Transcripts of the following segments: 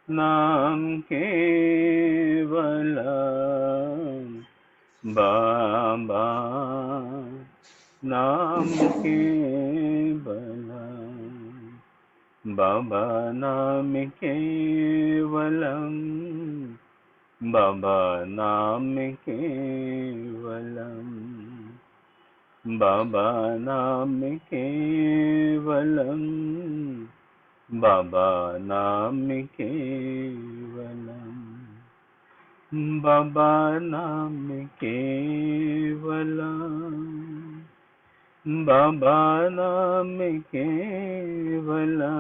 नाम केवलम बाबा, नाम केवलम बाबा, नाम केवलम बाबा, नाम केवलम बाबा, नाम केवलम बाबा, नाम केवलम बाबा, नाम केवलम बाबा, नाम केवलम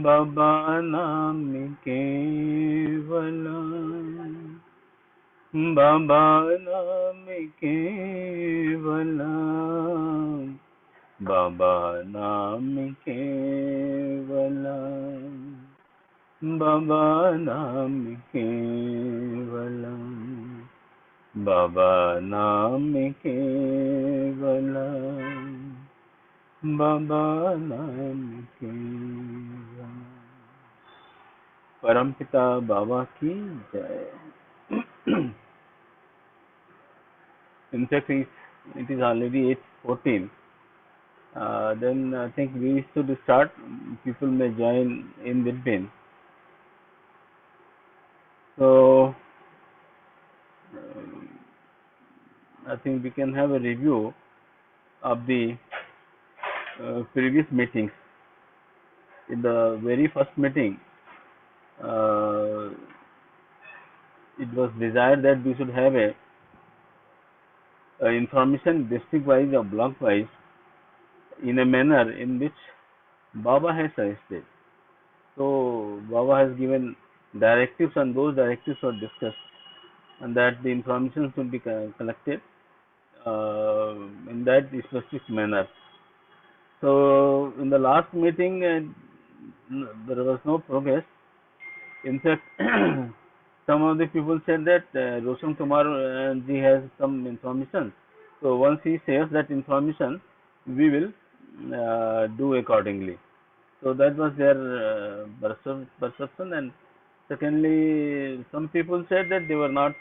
बाबा, नाम केवलम बाबा, नाम केवलम बाबा, नाम केवलम बाबा, नाम केवलम बाबा, नाम केवलम बाबा, नाम केवलम। परमपिता बाबा की जय। In fact, it is already 8:14. Then I think we should start. People may join in between. So I think we can have a review of the previous meetings. In the very first meeting, uh, it was desired that we should have a information district wise or block wise in a manner in which Baba has suggested. So Baba has given directives, and those directives were discussed, and that the information should be collected in that specific manner. So in the last meeting, there was no progress. In fact, some of the people said that Roshan Kumar ji has some information. So once he shares that information, we will do accordingly. So that was their perception. And secondly, some people said that they were not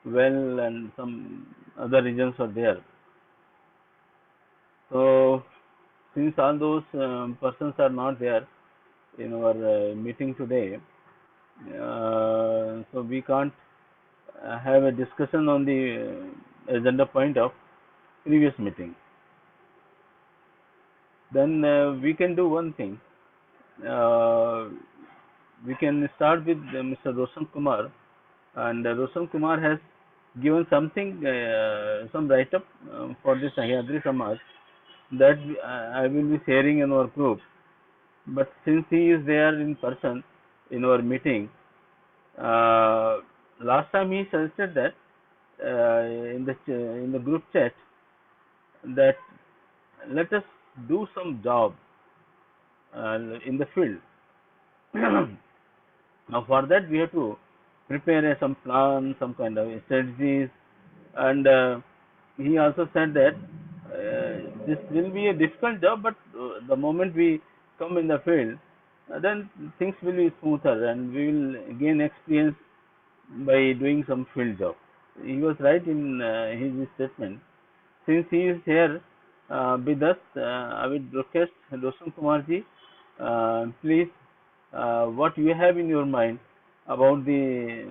well, and some other reasons were there. So since all those persons are not there in our meeting today, so we can't have a discussion on the agenda point of previous meeting. Then we can do one thing. Uh, we can start with Mr. Roshan Kumar, and Roshan Kumar has given something, some write-up for this Sahyadri Samaj that I will be sharing in our group. But since he is there in person in our meeting, last time he suggested that in the group chat that let us do some job in the field. Now for that we have to prepare some plan, some kind of strategies, and he also said that this will be a difficult job, but the moment we come in the field, then things will be smoother, and we will gain experience by doing some field job. He was right in his statement. Since he is here with us, I would request Roshan Kumar ji, please, what you have in your mind about the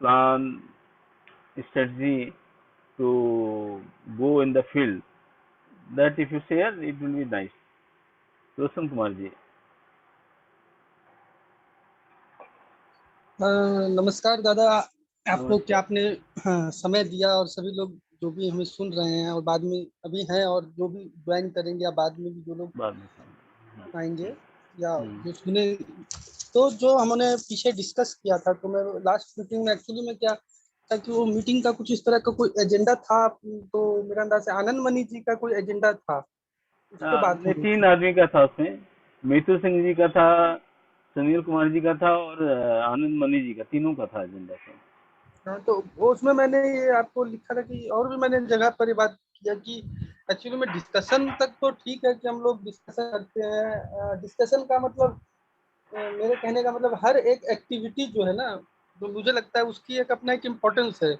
plan, strategy to go in the field, that if you share, it will be nice. Roshan Kumar ji. नमस्कार दादा, आप लोग क्या नमस्कार। आपने समय दिया, और सभी लोग जो भी हमें सुन रहे हैं और बाद में अभी हैं और जो भी ज्वाइन करेंगे या बाद में भी जो लोग बाद में। आएंगे या जो सुने, तो जो हमने पीछे डिस्कस किया था, तो मैं लास्ट मीटिंग में एक्चुअली में क्या था कि वो मीटिंग का कुछ इस तरह का कोई एजेंडा था, तो मेरा अंदाज से आनंद मणि जी का कोई एजेंडा था, उस पर बात हो नहीं, रही 3 थी। आदमी का था उसमें। मीतू सिंह जी का था, सुनील कुमार जी का था, और आनंद मनी जी का, तीनों का था एजेंडा से। हाँ, तो वो उसमें मैंने ये आपको लिखा था कि, और भी मैंने जगह पर ये बात किया कि एक्चुअली में डिस्कशन तक तो ठीक है कि हम लोग डिस्कशन करते हैं, डिस्कशन का मतलब मेरे कहने का मतलब हर एक एक्टिविटी जो है ना, तो मुझे लगता है उसकी एक अपना एक इम्पोर्टेंस है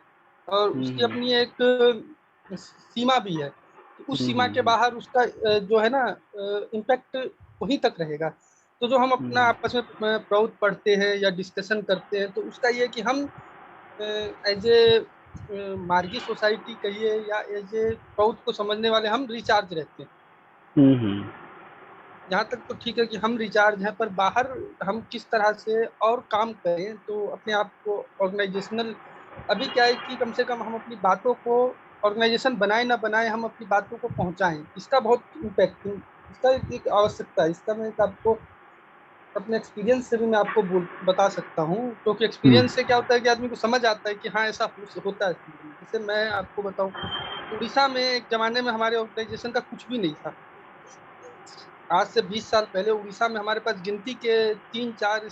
और उसकी हम्म, अपनी एक सीमा भी है। तो उस सीमा के हम्म, बाहर उसका जो है ना इम्पैक्ट वहीं तक रहेगा। तो जो हम अपना हम्म, आपस में प्रौध पढ़ते हैं या डिस्कशन करते हैं, तो उसका ये है कि हम एज ए मार्गी सोसाइटी कहिए या एज ए प्रौध को समझने वाले हम रिचार्ज रहते हैं। हम्म, यहाँ तक तो ठीक है कि हम रिचार्ज हैं, पर बाहर हम किस तरह से और काम करें तो अपने आप को ऑर्गेनाइजेशनल, अभी क्या है कि कम से कम हम अपनी बातों को, ऑर्गेनाइजेशन बनाए ना बनाए, हम अपनी बातों को पहुंचाएं, इसका बहुत इम्पैक्ट, इसका एक आवश्यकता है। इसका मैं एक आपको अपने एक्सपीरियंस से भी मैं आपको बता सकता हूँ, क्योंकि हम्म, एक्सपीरियंस से क्या होता है कि आदमी को समझ आता है कि हाँ ऐसा होता है। जैसे मैं आपको बताऊं, उड़ीसा में एक जमाने में हमारे ऑर्गेनाइजेशन का कुछ भी नहीं था। आज से 20 साल पहले उड़ीसा में हमारे पास गिनती के 3-4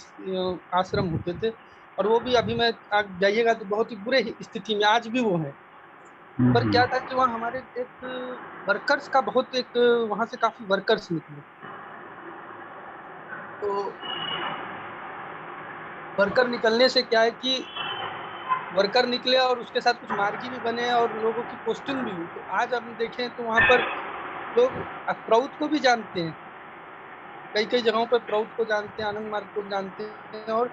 आश्रम होते थे, और वो भी अभी में आप जाइएगा तो बहुत ही बुरे स्थिति में आज भी वो है। पर हम्म, क्या था कि वहाँ हमारे एक वर्कर्स का बहुत एक, वहाँ से काफी वर्कर्स निकले। तो वर्कर निकलने से क्या है कि वर्कर निकले और उसके साथ कुछ मार्गी भी बने और लोगों की पोस्टिंग भी हुई। तो आज हम देखें तो वहाँ पर लोग अप्राउत को भी जानते हैं, कई कई जगहों पर प्राउड को जानते हैं, आनंद मार्ग को जानते हैं, और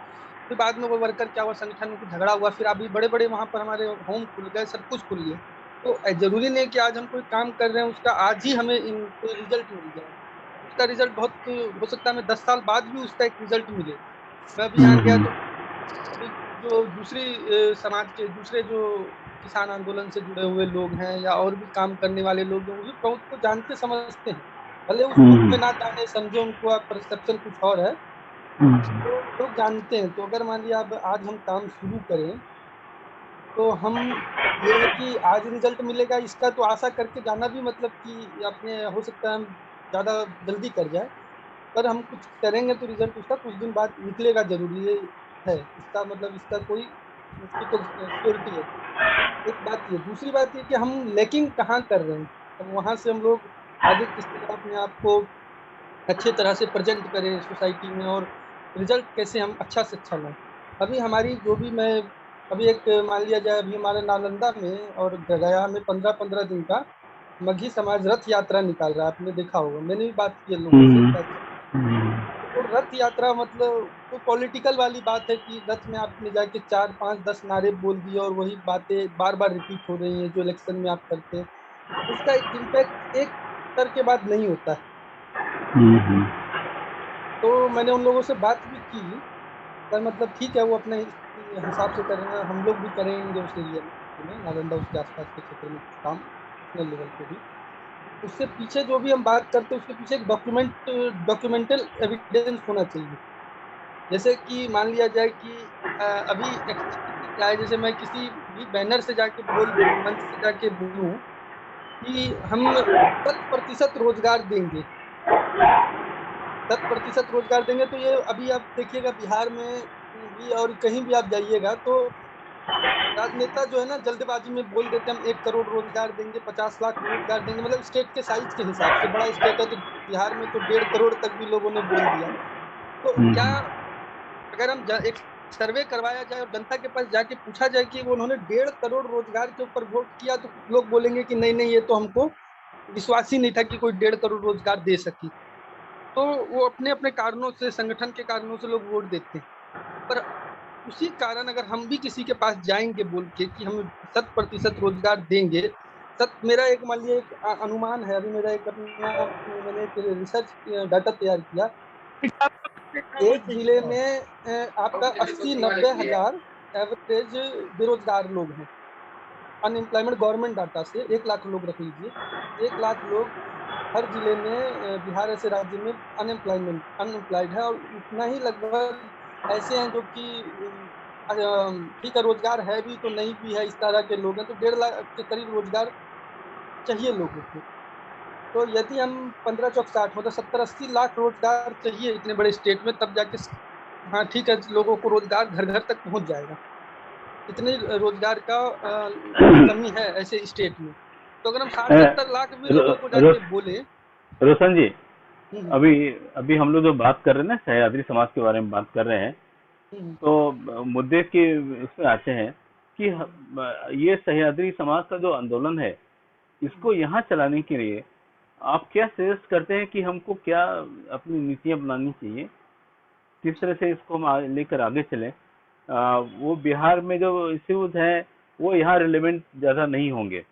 फिर बाद में वो वर्कर क्या हुआ, संगठन में कुछ झगड़ा हुआ, फिर अभी बड़े बड़े वहां पर हमारे होम खुल गए, सब कुछ खुल गया। तो जरूरी नहीं कि आज हम कोई काम कर रहे हैं उसका आज ही हमें कोई रिजल्ट मिल जाए। उसका रिजल्ट बहुत हो सकता है हमें 10 साल बाद भी उसका एक रिजल्ट मिले। मैं अभी यहाँ गया हम्म, तो अभी जो दूसरी समाज के दूसरे जो किसान आंदोलन से जुड़े हुए लोग हैं या और भी काम करने वाले लोग हैं, वो भी बहुत को जानते समझते हैं, भले उस रूप हम्म, में ना जाने समझे, उनको आप परसेप्शन कुछ और है, हम्म, तो लोग जानते हैं। तो अगर मान लिया अब आज हम काम शुरू करें तो हम, ये है कि आज रिजल्ट मिलेगा इसका तो आशा करके जाना भी मतलब कि अपने, हो सकता है हम ज्यादा जल्दी कर जाए, पर हम कुछ करेंगे तो रिजल्ट उसका कुछ दिन बाद निकलेगा जरूरी है। इसका मतलब इसका कोई उसकी तो श्योरिटी है। एक बात ये, दूसरी बात ये कि हम लैकिंग कहाँ कर रहे हैं, अब वहां से हम लोग आगे किस तरह अपने आप को अच्छे तरह से प्रेजेंट करें सोसाइटी में, और रिजल्ट कैसे हम अच्छा से अच्छा लाएं। अभी हमारी जो भी मैं, अभी एक मान लिया जाए, अभी हमारे नालंदा में और गया में 15-15 दिन का मगही समाज रथ यात्रा निकाल रहा है, आपने देखा होगा, मैंने भी बात की है लोगों से। हम्म, हम्म, तो रथ यात्रा मतलब कोई पॉलिटिकल वाली बात है कि रथ में आपने जाके 4-5-10 नारे बोल दिए और वही बातें बार बार रिपीट हो रही हैं जो इलेक्शन में आप करते हैं, उसका एक इम्पैक्ट एक स्तर के बाद नहीं होता है। हम्म, तो मैंने उन लोगों से बात भी की, पर मतलब ठीक है, वो अपने हिसाब से कर रहे हैं, हम लोग भी करेंगे उस एरिया में, नालंदा उसके आसपास के क्षेत्र में कुछ काम नेशनल लेवल पे भी। उससे पीछे जो भी हम बात करते हैं उसके पीछे एक डॉक्यूमेंटल एविडेंस होना चाहिए। जैसे कि मान लिया जाए कि अभी एक स्थिति क्या है, जैसे मैं किसी भी बैनर से जाके बोल दूं, मंच से जाके बोलूं कि हम 100% रोजगार देंगे, 100% रोजगार देंगे, तो ये अभी आप देखिएगा बिहार में भी और कहीं भी आप जाइएगा तो राजनेता जो है ना जल्दबाजी में बोल देते हैं हम 1 करोड़ रोजगार देंगे, 50 लाख रोजगार देंगे, मतलब स्टेट के साइज के हिसाब से, बड़ा स्टेट है तो बिहार में तो 1.5 करोड़ तक भी लोगों ने बोल दिया। तो क्या हम्म, अगर हम एक सर्वे करवाया जाए और जनता के पास जाके पूछा जाए कि वो उन्होंने 1.5 करोड़ रोजगार के ऊपर वोट किया, तो लोग बोलेंगे कि नहीं नहीं, ये तो हमको विश्वास ही नहीं था कि कोई 1.5 करोड़ रोजगार दे सकी। तो वो अपने अपने कारणों से, संगठन के कारणों से लोग वोट देते हैं। पर उसी कारण अगर हम भी किसी के पास जाएंगे बोल के कि हम 100% रोजगार देंगे, सत मेरा एक मान लिया एक अनुमान है, अभी मेरा एक अपना, मैंने एक रिसर्च डाटा तैयार किया, एक जिले में आपका 80-90 हजार एवरेज बेरोजगार लोग हैं। अनएम्प्लॉयमेंट गवर्नमेंट डाटा से 1 लाख लोग रख लीजिए, 1 लाख लोग हर जिले में, बिहार ऐसे राज्य में अनएम्प्लॉयड है, और उतना ही लगभग ऐसे हैं जो कि ठीक है रोजगार है भी तो नहीं भी है, इस तरह के लोग हैं। तो 1.5 लाख के करीब रोजगार चाहिए लोगों को। तो यदि हम 15 चौक 60 मतलब 70-80 लाख रोजगार चाहिए इतने बड़े स्टेट में, तब जाके हाँ ठीक है लोगों को रोजगार घर घर तक पहुंच जाएगा। इतने रोजगार की कमी है ऐसे स्टेट में। तो अगर हम अ, 60-70 लाख भी लोगों को रो, जाके बोले। रोशन जी, अभी अभी हम लोग जो बात कर रहे हैं ना, सह्याद्री समाज के बारे में बात कर रहे हैं, हम्म, तो मुद्दे के इसमें आते हैं कि ये सह्याद्री समाज का जो आंदोलन है, इसको यहाँ चलाने के लिए आप क्या सजेस्ट करते हैं कि हमको क्या अपनी नीतियां बनानी चाहिए, किस तरह से इसको हम लेकर आगे चलें? वो बिहार में जो इश्यूज हैं वो यहाँ रिलेवेंट ज्यादा नहीं होंगे।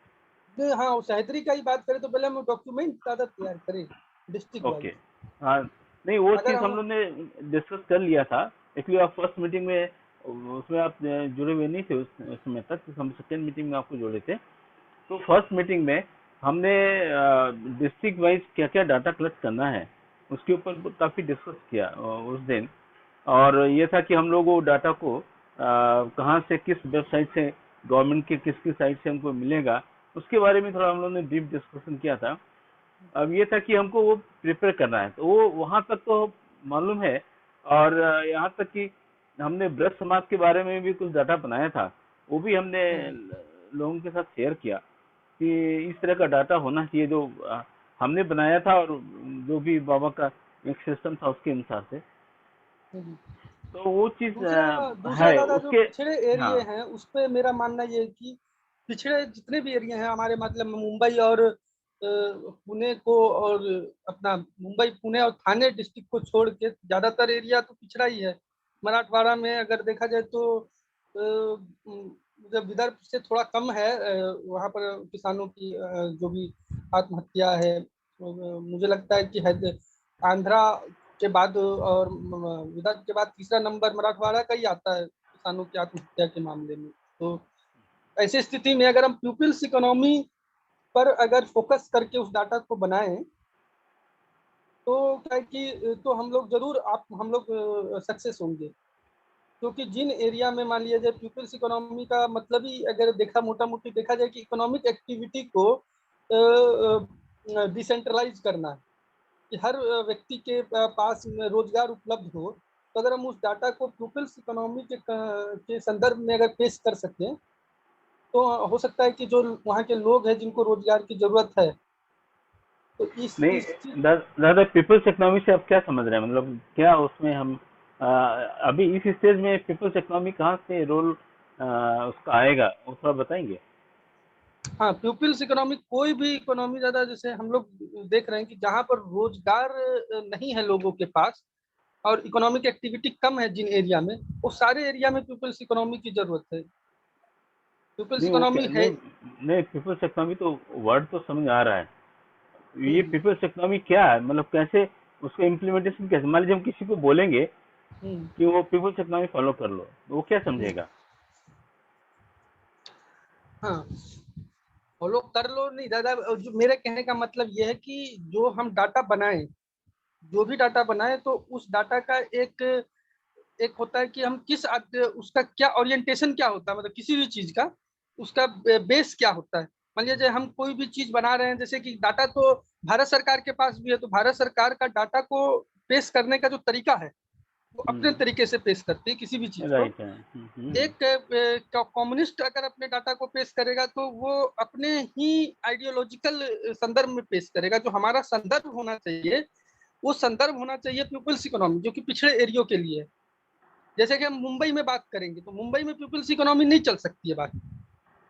हाँ, वो सह्याद्री का ही बात करें तो पहले हम डॉक्यूमेंट ज्यादा तैयार करें डिस्ट्रिक्ट ओके। वाइज। हाँ, नहीं वो अगर चीज़ हम हम लोग ने डिस्कस कर लिया था। एक्चुअली आप फर्स्ट मीटिंग में उसमें आप जुड़े हुए नहीं थे उस समय तक, तो हम सेकेंड मीटिंग में आपको जोड़े थे। तो फर्स्ट मीटिंग में हमने डिस्ट्रिक्ट वाइज क्या क्या डाटा कलेक्ट करना है उसके ऊपर काफ़ी डिस्कस किया उस दिन। और ये था कि हम लोग वो डाटा को कहाँ से, किस वेबसाइट से, गवर्नमेंट के किस किस साइट से हमको मिलेगा, उसके बारे में थोड़ा हम लोगों ने डीप डिस्कशन किया था। अब ये था कि हमको वो प्रिपेयर करना है, तो वो वहाँ तक तो मालूम है। और यहाँ तक कि हमने ब्रज समाज के बारे में भी कुछ डाटा बनाया था, वो भी हमने हम्म, लोगों के साथ शेयर किया कि इस तरह का डाटा होना चाहिए जो हमने बनाया था, और जो भी बाबा का एक सिस्टम था उसके अनुसार से। हम्म। तो वो चीज़ दूसरा दूसरा है दादा जो उसके। पिछड़े हाँ। एरिया हैं उस पे मेरा मानना ये है कि पिछड़े जितने भी एरिया हैं हमारे, मतलब मुंबई और पुणे को, और अपना मुंबई पुणे और थाने डिस्ट्रिक्ट को छोड़ के ज्यादातर एरिया तो पिछड़ा ही है। मराठवाड़ा में अगर देखा जाए तो जब विदर्भ से थोड़ा कम है, वहाँ पर किसानों की जो भी आत्महत्या है, मुझे लगता है कि आंध्रा के बाद और विदर्भ के बाद तीसरा नंबर मराठवाड़ा का ही आता है किसानों की आत्महत्या के मामले में। तो ऐसी स्थिति में अगर हम पीपल्स इकोनॉमी पर अगर फोकस करके उस डाटा को बनाएं तो क्या है कि तो हम लोग जरूर आप हम लोग सक्सेस होंगे। क्योंकि जिन एरिया में मान लिया जाए पीपल्स इकोनॉमी का मतलब ही अगर देखा मोटा मोटी देखा जाए कि इकोनॉमिक एक्टिविटी को डिसेंट्रलाइज करना है, कि हर व्यक्ति के पास रोजगार उपलब्ध हो। तो अगर हम उस डाटा को पीपल्स इकोनॉमी के संदर्भ में अगर पेश कर सकें तो हो सकता है कि जो वहाँ के लोग हैं जिनको रोजगार की जरूरत है, तो इस चीज। नहीं, दादा पीपल्स इकोनॉमी से आप क्या समझ रहे हैं, मतलब क्या उसमें हम अ, अभी इस स्टेज में पीपल्स इकोनॉमी कहाँ से रोल उसका आएगा, वो थोड़ा बताएंगे? हाँ, पीपल्स इकोनॉमी कोई भी इकोनॉमी ज्यादा, जैसे हम लोग देख रहे हैं कि जहाँ पर रोजगार नहीं है लोगों के पास और इकोनॉमिक एक्टिविटी कम है जिन एरिया में, वो सारे एरिया में पीपल्स इकोनॉमी की जरूरत है। पीपल्स नहीं वो इकोनॉमी क्या, है। नहीं नहीं, पीपल्स इकोनॉमी तो वर्ड तो समझ आ रहा है। ये हम्म, पीपल्स इकोनॉमी क्या है, मतलब कैसे उसको इम्प्लीमेंटेशन, कैसे मान लीजिए हम किसी को बोलेंगे हम्म, कि वो पीपल्स इकोनॉमी फॉलो कर लो, तो वो क्या हम्म। समझेगा? हाँ, फॉलो कर लो नहीं दादा, जो मेरे कहने का मतलब ये है कि जो हम डाटा बनाएं, जो भी डाटा बनाए तो उस डाटा का एक एक होता है कि हम उसका क्या ओरिएंटेशन क्या होता है, मतलब किसी भी चीज का उसका बेस क्या होता है। मान लीजिए हम कोई भी चीज बना रहे हैं, जैसे कि डाटा तो भारत सरकार के पास भी है, तो भारत सरकार का डाटा को पेश करने का जो तरीका है वो अपने हम्म। तरीके से पेश करती है किसी भी चीज को। राइट है। एक कम्युनिस्ट अगर अपने डाटा को पेश करेगा तो वो अपने ही आइडियोलॉजिकल संदर्भ में पेश करेगा। जो हमारा संदर्भ होना चाहिए वो संदर्भ होना चाहिए पीपल्स इकोनॉमी, जो कि पिछड़े एरियो के लिए है। जैसे कि हम मुंबई में बात करेंगे तो मुंबई में पीपल्स इकोनॉमी नहीं चल सकती है बात,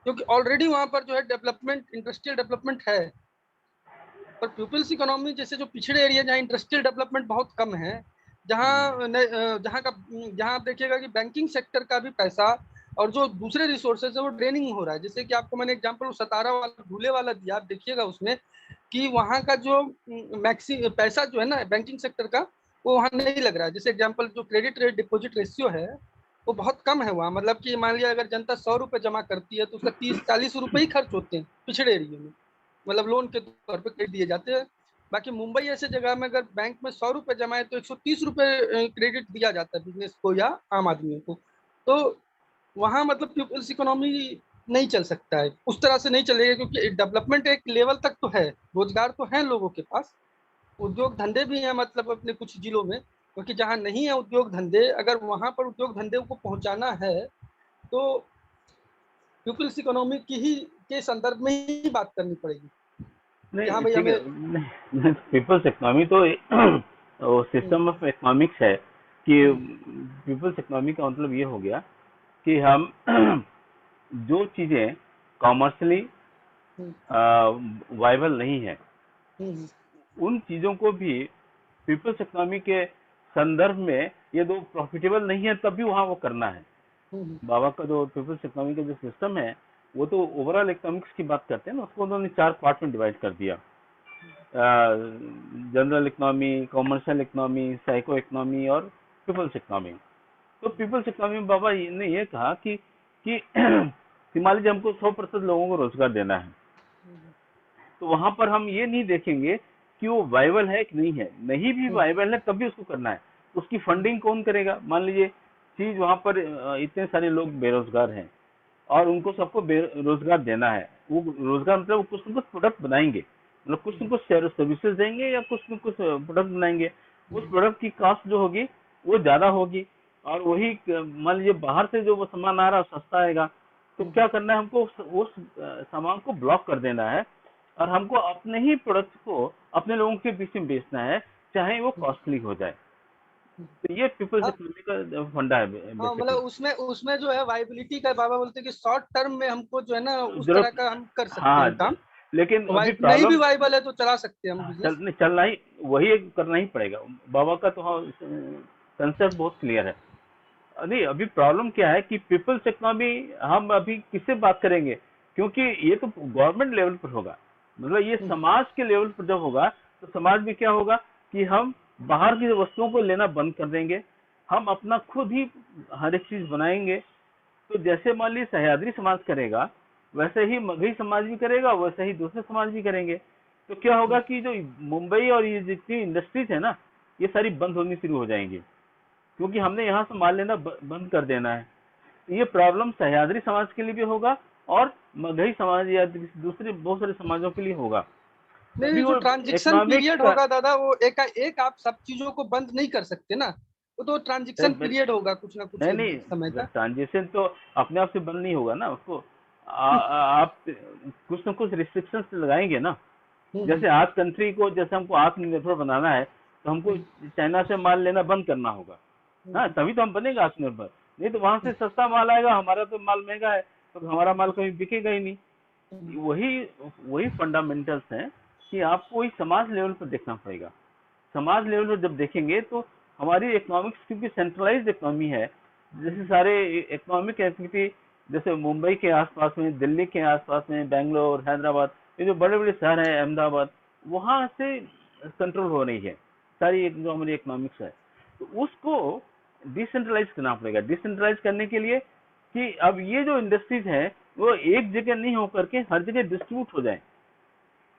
क्योंकि ऑलरेडी वहां पर जो है डेवलपमेंट, इंडस्ट्रियल डेवलपमेंट है। पर पीपल्स इकोनॉमी जैसे जो पिछड़े एरिया जहाँ इंडस्ट्रियल डेवलपमेंट बहुत कम है, जहाँ जहाँ आप देखिएगा कि बैंकिंग सेक्टर का भी पैसा और जो दूसरे रिसोर्सेज है वो ड्रेनिंग हो रहा है। जैसे कि आपको मैंने एग्जांपल सतारा वाला झूले वाला दिया, आप देखिएगा उसमें कि वहाँ का जो मैक्सी पैसा जो है ना बैंकिंग सेक्टर का, वो वहाँ नहीं लग रहा है। जैसे एग्जांपल जो क्रेडिट रेट डिपॉजिट रेशियो है वो बहुत कम है वहाँ। मतलब कि मान लिया अगर जनता 100 रुपये जमा करती है तो उसका 30-40 रुपये ही खर्च होते हैं पिछड़े एरिया में, मतलब लोन के तौर पे क्रेडिट दिए जाते हैं। बाकी मुंबई ऐसे जगह में अगर बैंक में 100 रुपये जमा है तो 130 रुपये क्रेडिट दिया जाता है बिजनेस को या आम आदमियों को। तो वहाँ मतलब पीपल्स इकोनॉमी नहीं चल सकता है, उस तरह से नहीं चलेगा, क्योंकि डेवलपमेंट एक लेवल तक तो है, रोजगार तो है लोगों के पास, उद्योग धंधे भी हैं मतलब अपने कुछ जिलों में। क्योंकि जहाँ नहीं है उद्योग धंधे, अगर वहाँ पर उद्योग धंधे को पहुँचाना है तो पीपल्स इकोनॉमी की ही के संदर्भ में ही बात करनी पड़ेगी। कि हाँ नहीं भाई ठीक हमें। है, नहीं पीपल्स इकोनॉमी तो वो हम्म, सिस्टम ऑफ इकोनॉमिक्स है कि हम्म, पीपल्स इकोनॉमी का मतलब ये हो गया कि हम जो चीजें कॉमर्शियली हम्म, वायबल नहीं है हम्म, उन चीजों को भी पीपल्स इकोनॉमी के संदर्भ में, ये दो प्रॉफिटेबल नहीं है तब भी वहां वो करना है। हम्म, बाबा का जो पीपल्स इकोनॉमी का जो सिस्टम है वो तो ओवरऑल इकोनॉमिक्स की बात करते हैं ना, उसको उन्होंने 4 पार्ट में डिवाइड कर दिया। General economy, commercial economy, psycho economy और पीपल्स इकोनॉमी। तो पीपल्स इकोनॉमी में बाबा ने ये कहा कि मान लीजिए हमको 100% लोगों को रोजगार देना है, हम्म, तो वहां पर हम ये नहीं देखेंगे कि वो वाइबल है कि नहीं है, नहीं भी हम्म, वाइबल है तब भी उसको करना है। उसकी हम्म, फंडिंग कौन करेगा? मान लीजिए चीज वहां पर इतने सारे लोग बेरोजगार हैं और उनको सबको रोजगार देना है। वो रोजगार मतलब वो कुछ न कुछ प्रोडक्ट बनाएंगे, मतलब कुछ न कुछ सर्विसेज देंगे या कुछ न कुछ प्रोडक्ट बनाएंगे। उस हम्म, प्रोडक्ट की कॉस्ट जो होगी वो ज्यादा होगी, और वही मान लीजिए बाहर से जो वो सामान आ रहा है वो सस्ता आएगा। तो हम्म, क्या करना है हमको? उस सामान को ब्लॉक कर देना है और हमको अपने ही प्रोडक्ट को अपने लोगों के बीच में बेचना है, चाहे वो हम्म, कॉस्टली हो जाए। हम्म। तो ये पीपल्स हाँ, इकोनॉमी का फंडा है हाँ, बेसिकली। मतलब उसमें उसमें जो है वाइबिलिटी का बाबा बोलते हैं कि शॉर्ट टर्म में हमको जो है ना उस तरह जरूरत, का हम कर सकते हाँ हैं काम। लेकिन अभी वाइब नहीं भी प्रॉब्लम, वाइबल है तो चला सकते हैं हम बिजनेस। चलना ही वही एक करना ही पड़ेगा। बाबा का तो हाँ कंसेप्ट बहुत क्लियर है। नहीं अभी प्रॉब्लम क्या है कि पीपल्स इकोनॉमी हम अभी किससे बात करेंगे, क्योंकि ये तो गवर्नमेंट लेवल पर होगा, मतलब ये हम्म, समाज के लेवल पर जब होगा तो समाज में क्या होगा कि हम बाहर की वस्तुओं को लेना बंद कर देंगे, हम अपना खुद ही हर एक चीज बनाएंगे। तो जैसे मान लीजिए सह्याद्री समाज करेगा, वैसे ही मगही समाज भी करेगा, वैसे ही दूसरे समाज भी करेंगे। तो क्या होगा हम्म। कि जो मुंबई और ये जितनी इंडस्ट्रीज है ना, ये सारी बंद होनी शुरू हो जाएंगी, क्योंकि हमने यहाँ से माल लेना बंद कर देना है। तो ये प्रॉब्लम सह्याद्री समाज के लिए भी होगा और मगही समाज या दूसरे बहुत सारे समाजों के लिए होगा। नहीं नहीं, अभी जो वो ट्रांजिशन इकोनॉमिक्स पीरियड का, होगा दादा वो एक आप सब चीजों को बंद नहीं कर सकते ना। वो तो ट्रांजिशन पीरियड होगा कुछ ना कुछ नहीं एक समय नहीं का। ट्रांजिशन तो अपने आप से बंद नहीं होगा ना उसको। आप कुछ ना कुछ रिस्ट्रिक्शंस लगाएंगे ना। हम्म, जैसे आज कंट्री को, जैसे हमको आत्मनिर्भर बनाना है तो हमको हम्म, चाइना से माल लेना बंद करना होगा। हाँ हम्म, तभी तो हम बनेगा आत्मनिर्भर। नहीं तो वहां से सस्ता माल आएगा, हमारा तो माल महंगा है, तो हमारा माल कहीं बिकेगा ही नहीं। हम्म, वही वही फंडामेंटल्स हैं कि आपको वही समाज लेवल पर देखना पड़ेगा। समाज लेवल पर जब देखेंगे तो हमारी इकोनॉमिक्स क्योंकि सेंट्रलाइज्ड इकोनॉमी है, जैसे सारे इकोनॉमिक एक्टिविटी जैसे मुंबई के आसपास में, दिल्ली के आसपास में, बेंगलोर, हैदराबाद, ये जो बड़े बड़े शहर हैं, अहमदाबाद, वहां से कंट्रोल हो रही है सारी जो हमारी इकोनॉमिक्स है। तो उसको डिसेंट्रलाइज करना पड़ेगा। डिसेंट्रलाइज करने के लिए कि अब ये जो इंडस्ट्रीज है वो एक जगह नहीं होकर के हर जगह डिस्ट्रीब्यूट हो जाए,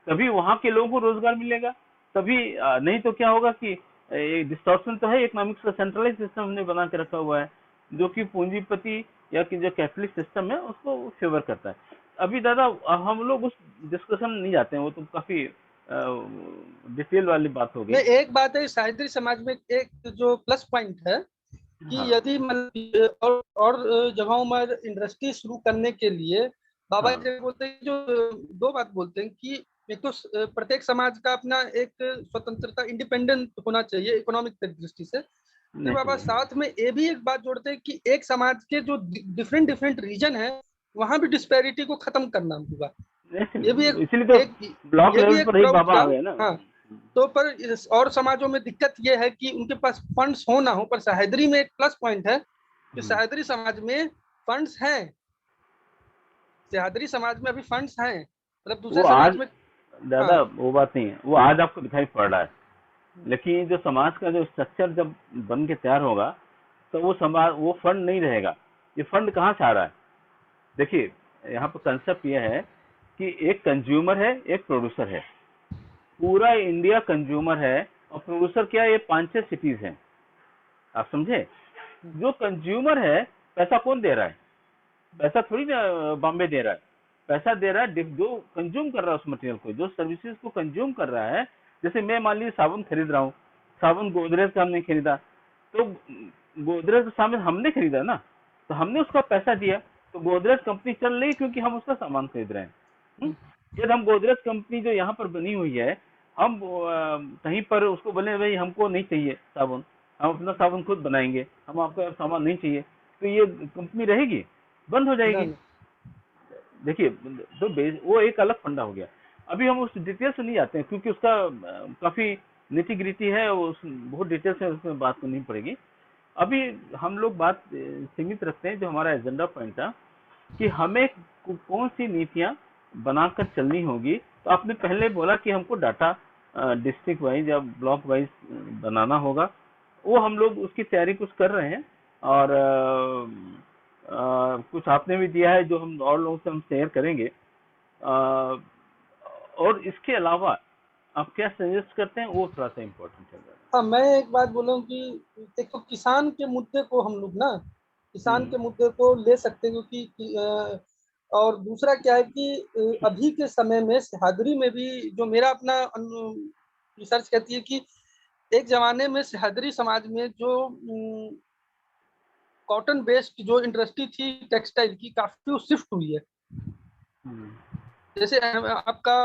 तभी वहां के लोगों को रोजगार मिलेगा। तभी नहीं तो क्या होगा कि डिस्टॉर्शन तो है, इकोनॉमिक्स का सेंट्रलाइज सिस्टम हमने बना के रखा हुआ है जो कि पूंजीपति या कि जो कैपिटलिस्ट सिस्टम है उसको फेवर करता है। अभी दादा हम लोग उस डिस्कशन नहीं जाते हैं, वो तो काफी डिटेल वाली बात हो गई। नहीं, एक बात है शायदरी समाज में एक जो प्लस पॉइंट है कि हाँ यदि और जगहों में इंडस्ट्री शुरू करने के लिए बाबा हाँ जी बोलते हैं जो दो बात बोलते हैं कि एक तो प्रत्येक समाज का अपना एक स्वतंत्रता इंडिपेंडेंट होना चाहिए इकोनॉमिक दृष्टि से। फिर बाबा नहीं साथ में ये भी एक बात जोड़ते हैं कि एक समाज के जो डिफरेंट डिफरेंट रीजन है वहां भी डिस्पैरिटी को खत्म करना होगा। ये भी एक नहीं, इसलिए तो एक ब्लॉक ये भी लेवल एक पर ही बाबा आ प्रॉब्लम। गए ना। हाँ, तो पर और समाजों में दिक्कत ये है कि उनके पास फंड्स हो ना हो, पर सह्याद्री में एक प्लस पॉइंट है कि हम्म, सह्याद्री समाज में फंड्स हैं। सह्याद्री समाज में अभी फंड्स हैं, मतलब वो दूसरे आज समाज में। हाँ, दादा वो बात नहीं है, वो आज आपको दिखाई पड़ रहा है, लेकिन जो समाज का जो स्ट्रक्चर जब बन के तैयार होगा तो वो समाज, वो फंड नहीं रहेगा। ये फंड कहाँ से आ रहा है? देखिए यहाँ पर कंसेप्ट ये है कि एक कंज्यूमर है, एक प्रोड्यूसर है। पूरा इंडिया कंज्यूमर है और प्रोड्यूसर क्या है? ये 5-6 सिटीज हैं, आप समझे? जो कंज्यूमर है, पैसा कौन दे रहा है? पैसा थोड़ी ना बॉम्बे दे रहा है। पैसा दे रहा है जो कंज्यूम कर रहा है उस मटेरियल को, जो सर्विसेज को कंज्यूम कर रहा है। जैसे मैं मान लीजिए साबुन खरीद रहा हूँ, साबुन गोदरेज का हमने खरीदा, तो गोदरेज का सामान हमने खरीदा ना, तो हमने उसका पैसा दिया, तो गोदरेज कंपनी चल रही क्योंकि हम उसका सामान खरीद रहे हैं। यदि हम गोदरेज कंपनी जो यहाँ पर बनी हुई है, हम कहीं पर उसको बोले भाई हमको नहीं चाहिए साबुन, हम अपना साबुन खुद बनाएंगे, हम आपका सामान नहीं चाहिए, तो ये कंपनी रहेगी? बंद हो ना जाएगी। ना। देखिए, तो वो एक अलग फंडा हो गया। अभी हम उस डिटेल से नहीं आते हैं क्योंकि उसका काफी निटी ग्रिटी है, उस बहुत डिटेल से उसमें बात करनी पड़ेगी। अभी हम लोग बात सीमित रखते हैं, जो हमारा एजेंडा पॉइंट था कि हमें कौन सी नीतियां बनाकर चलनी होगी। तो आपने पहले बोला कि हमको डाटा डिस्ट्रिक्ट वाइज या ब्लॉक वाइज बनाना होगा, वो हम लोग उसकी तैयारी कुछ कर रहे हैं। और कुछ आपने भी दिया है जो हम और लोगों से हम शेयर करेंगे। और इसके अलावा आप क्या सजेस्ट करते हैं, वो थोड़ा सा इम्पोर्टेंट चल रहा हाँ, मैं एक बात बोलूँ कि देखो, किसान के मुद्दे को हम लोग ना, है। किसान के मुद्दे को ले सकते हैं, क्योंकि और दूसरा क्या है कि अभी के समय में सह्याद्री में भी जो मेरा अपना रिसर्च कहती है कि एक जमाने में सह्याद्री समाज में जो कॉटन बेस्ड जो इंडस्ट्री थी टेक्सटाइल की, काफी शिफ्ट हुई है। हम्म, जैसे आपका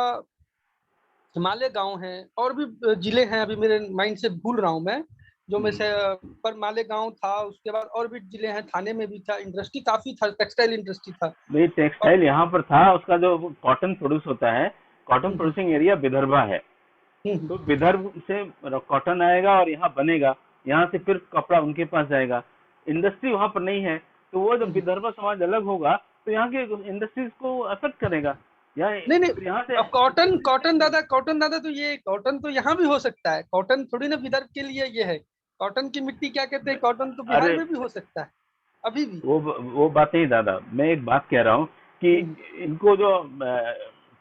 हिमालय गांव है, और भी जिले हैं, अभी मेरे माइंड से भूल रहा हूँ मैं, जो में हम्म। से पर मालेगांव था, उसके बाद और भी जिले हैं, थाने में भी था, इंडस्ट्री काफी था, टेक्सटाइल इंडस्ट्री था। नहीं, और टेक्सटाइल यहाँ पर था, उसका जो कॉटन प्रोड्यूस होता है, कॉटन हम्म, प्रोड्यूसिंग एरिया विदर्भा है। हम्म, तो विदर्भ से कॉटन आएगा और यहाँ बनेगा, यहाँ से फिर कपड़ा उनके पास जाएगा। इंडस्ट्री वहां पर नहीं है, तो वो जब हम्म। विदर्भा समाज अलग होगा तो यहाँ के इंडस्ट्रीज को अफेक्ट करेगा। यहाँ नहीं नहीं, फिर यहाँ से अब कॉटन दादा तो ये कॉटन तो यहाँ भी हो सकता है, कॉटन थोड़ी ना विदर्भ के लिए ये है। कॉटन की मिट्टी क्या कहते हैं, कॉटन तो बिहार अरे, में भी हो सकता है अभी भी। वो बात नहीं दादा, मैं एक बात कह रहा हूँ कि हम्म, इनको जो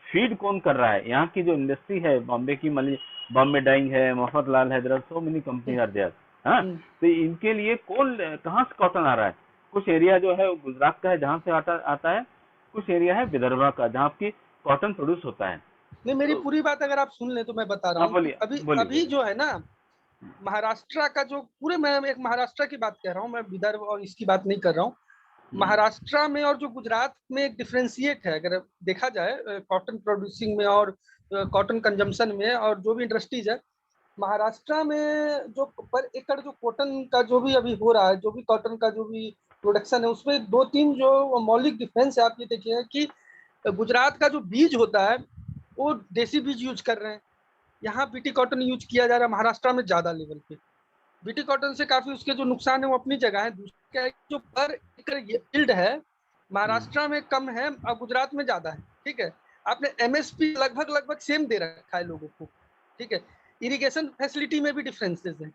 फीड कौन कर रहा है, यहाँ की जो इंडस्ट्री है, बॉम्बे की मली, बॉम्बे डाइंग है, मफतलाल है, there are so many company hmm, are there. हाँ, हम्म, तो इनके लिए कौन, कहाँ से कॉटन आ रहा है? कुछ एरिया जो है वो गुजरात का है जहाँ से आता आता है, कुछ एरिया है विदर्भा का जहाँ की कॉटन प्रोड्यूस होता है। नहीं, मेरी तो पूरी बात अगर आप सुन लें तो मैं बता रहा हाँ, हूँ कि बोलिए अभी बोलिए अभी बोलिए। जो है ना, महाराष्ट्र का जो पूरे, मैं एक महाराष्ट्र की बात कह रहा हूँ, मैं विदर्भ और इसकी बात नहीं कर रहा हूँ। हम्म, महाराष्ट्र में और जो गुजरात में एक डिफ्रेंशिएट है, अगर देखा जाए कॉटन प्रोड्यूसिंग में और कॉटन कंजम्पशन में और जो भी इंडस्ट्रीज है। महाराष्ट्र में जो पर एकड़ जो कॉटन का जो भी अभी हो रहा है, जो भी कॉटन का जो भी प्रोडक्शन है, उसमें दो तीन जो मौलिक डिफरेंस है, आप ये देखिए कि गुजरात का जो बीज होता है वो देसी बीज यूज कर रहे हैं। यहाँ बीटी कॉटन यूज किया जा रहा है महाराष्ट्र में ज्यादा लेवल पे। बीटी कॉटन से काफी उसके जो नुकसान है वो अपनी जगह है। दूसरा क्या है, जो पर एकड़ यील्ड है हम्म, महाराष्ट्र में कम है और गुजरात में ज्यादा है। ठीक है, आपने एमएसपी लगभग लगभग सेम दे रखा है लोगों को। ठीक है, इरिगेशन फैसिलिटी में भी डिफरेंसेस है।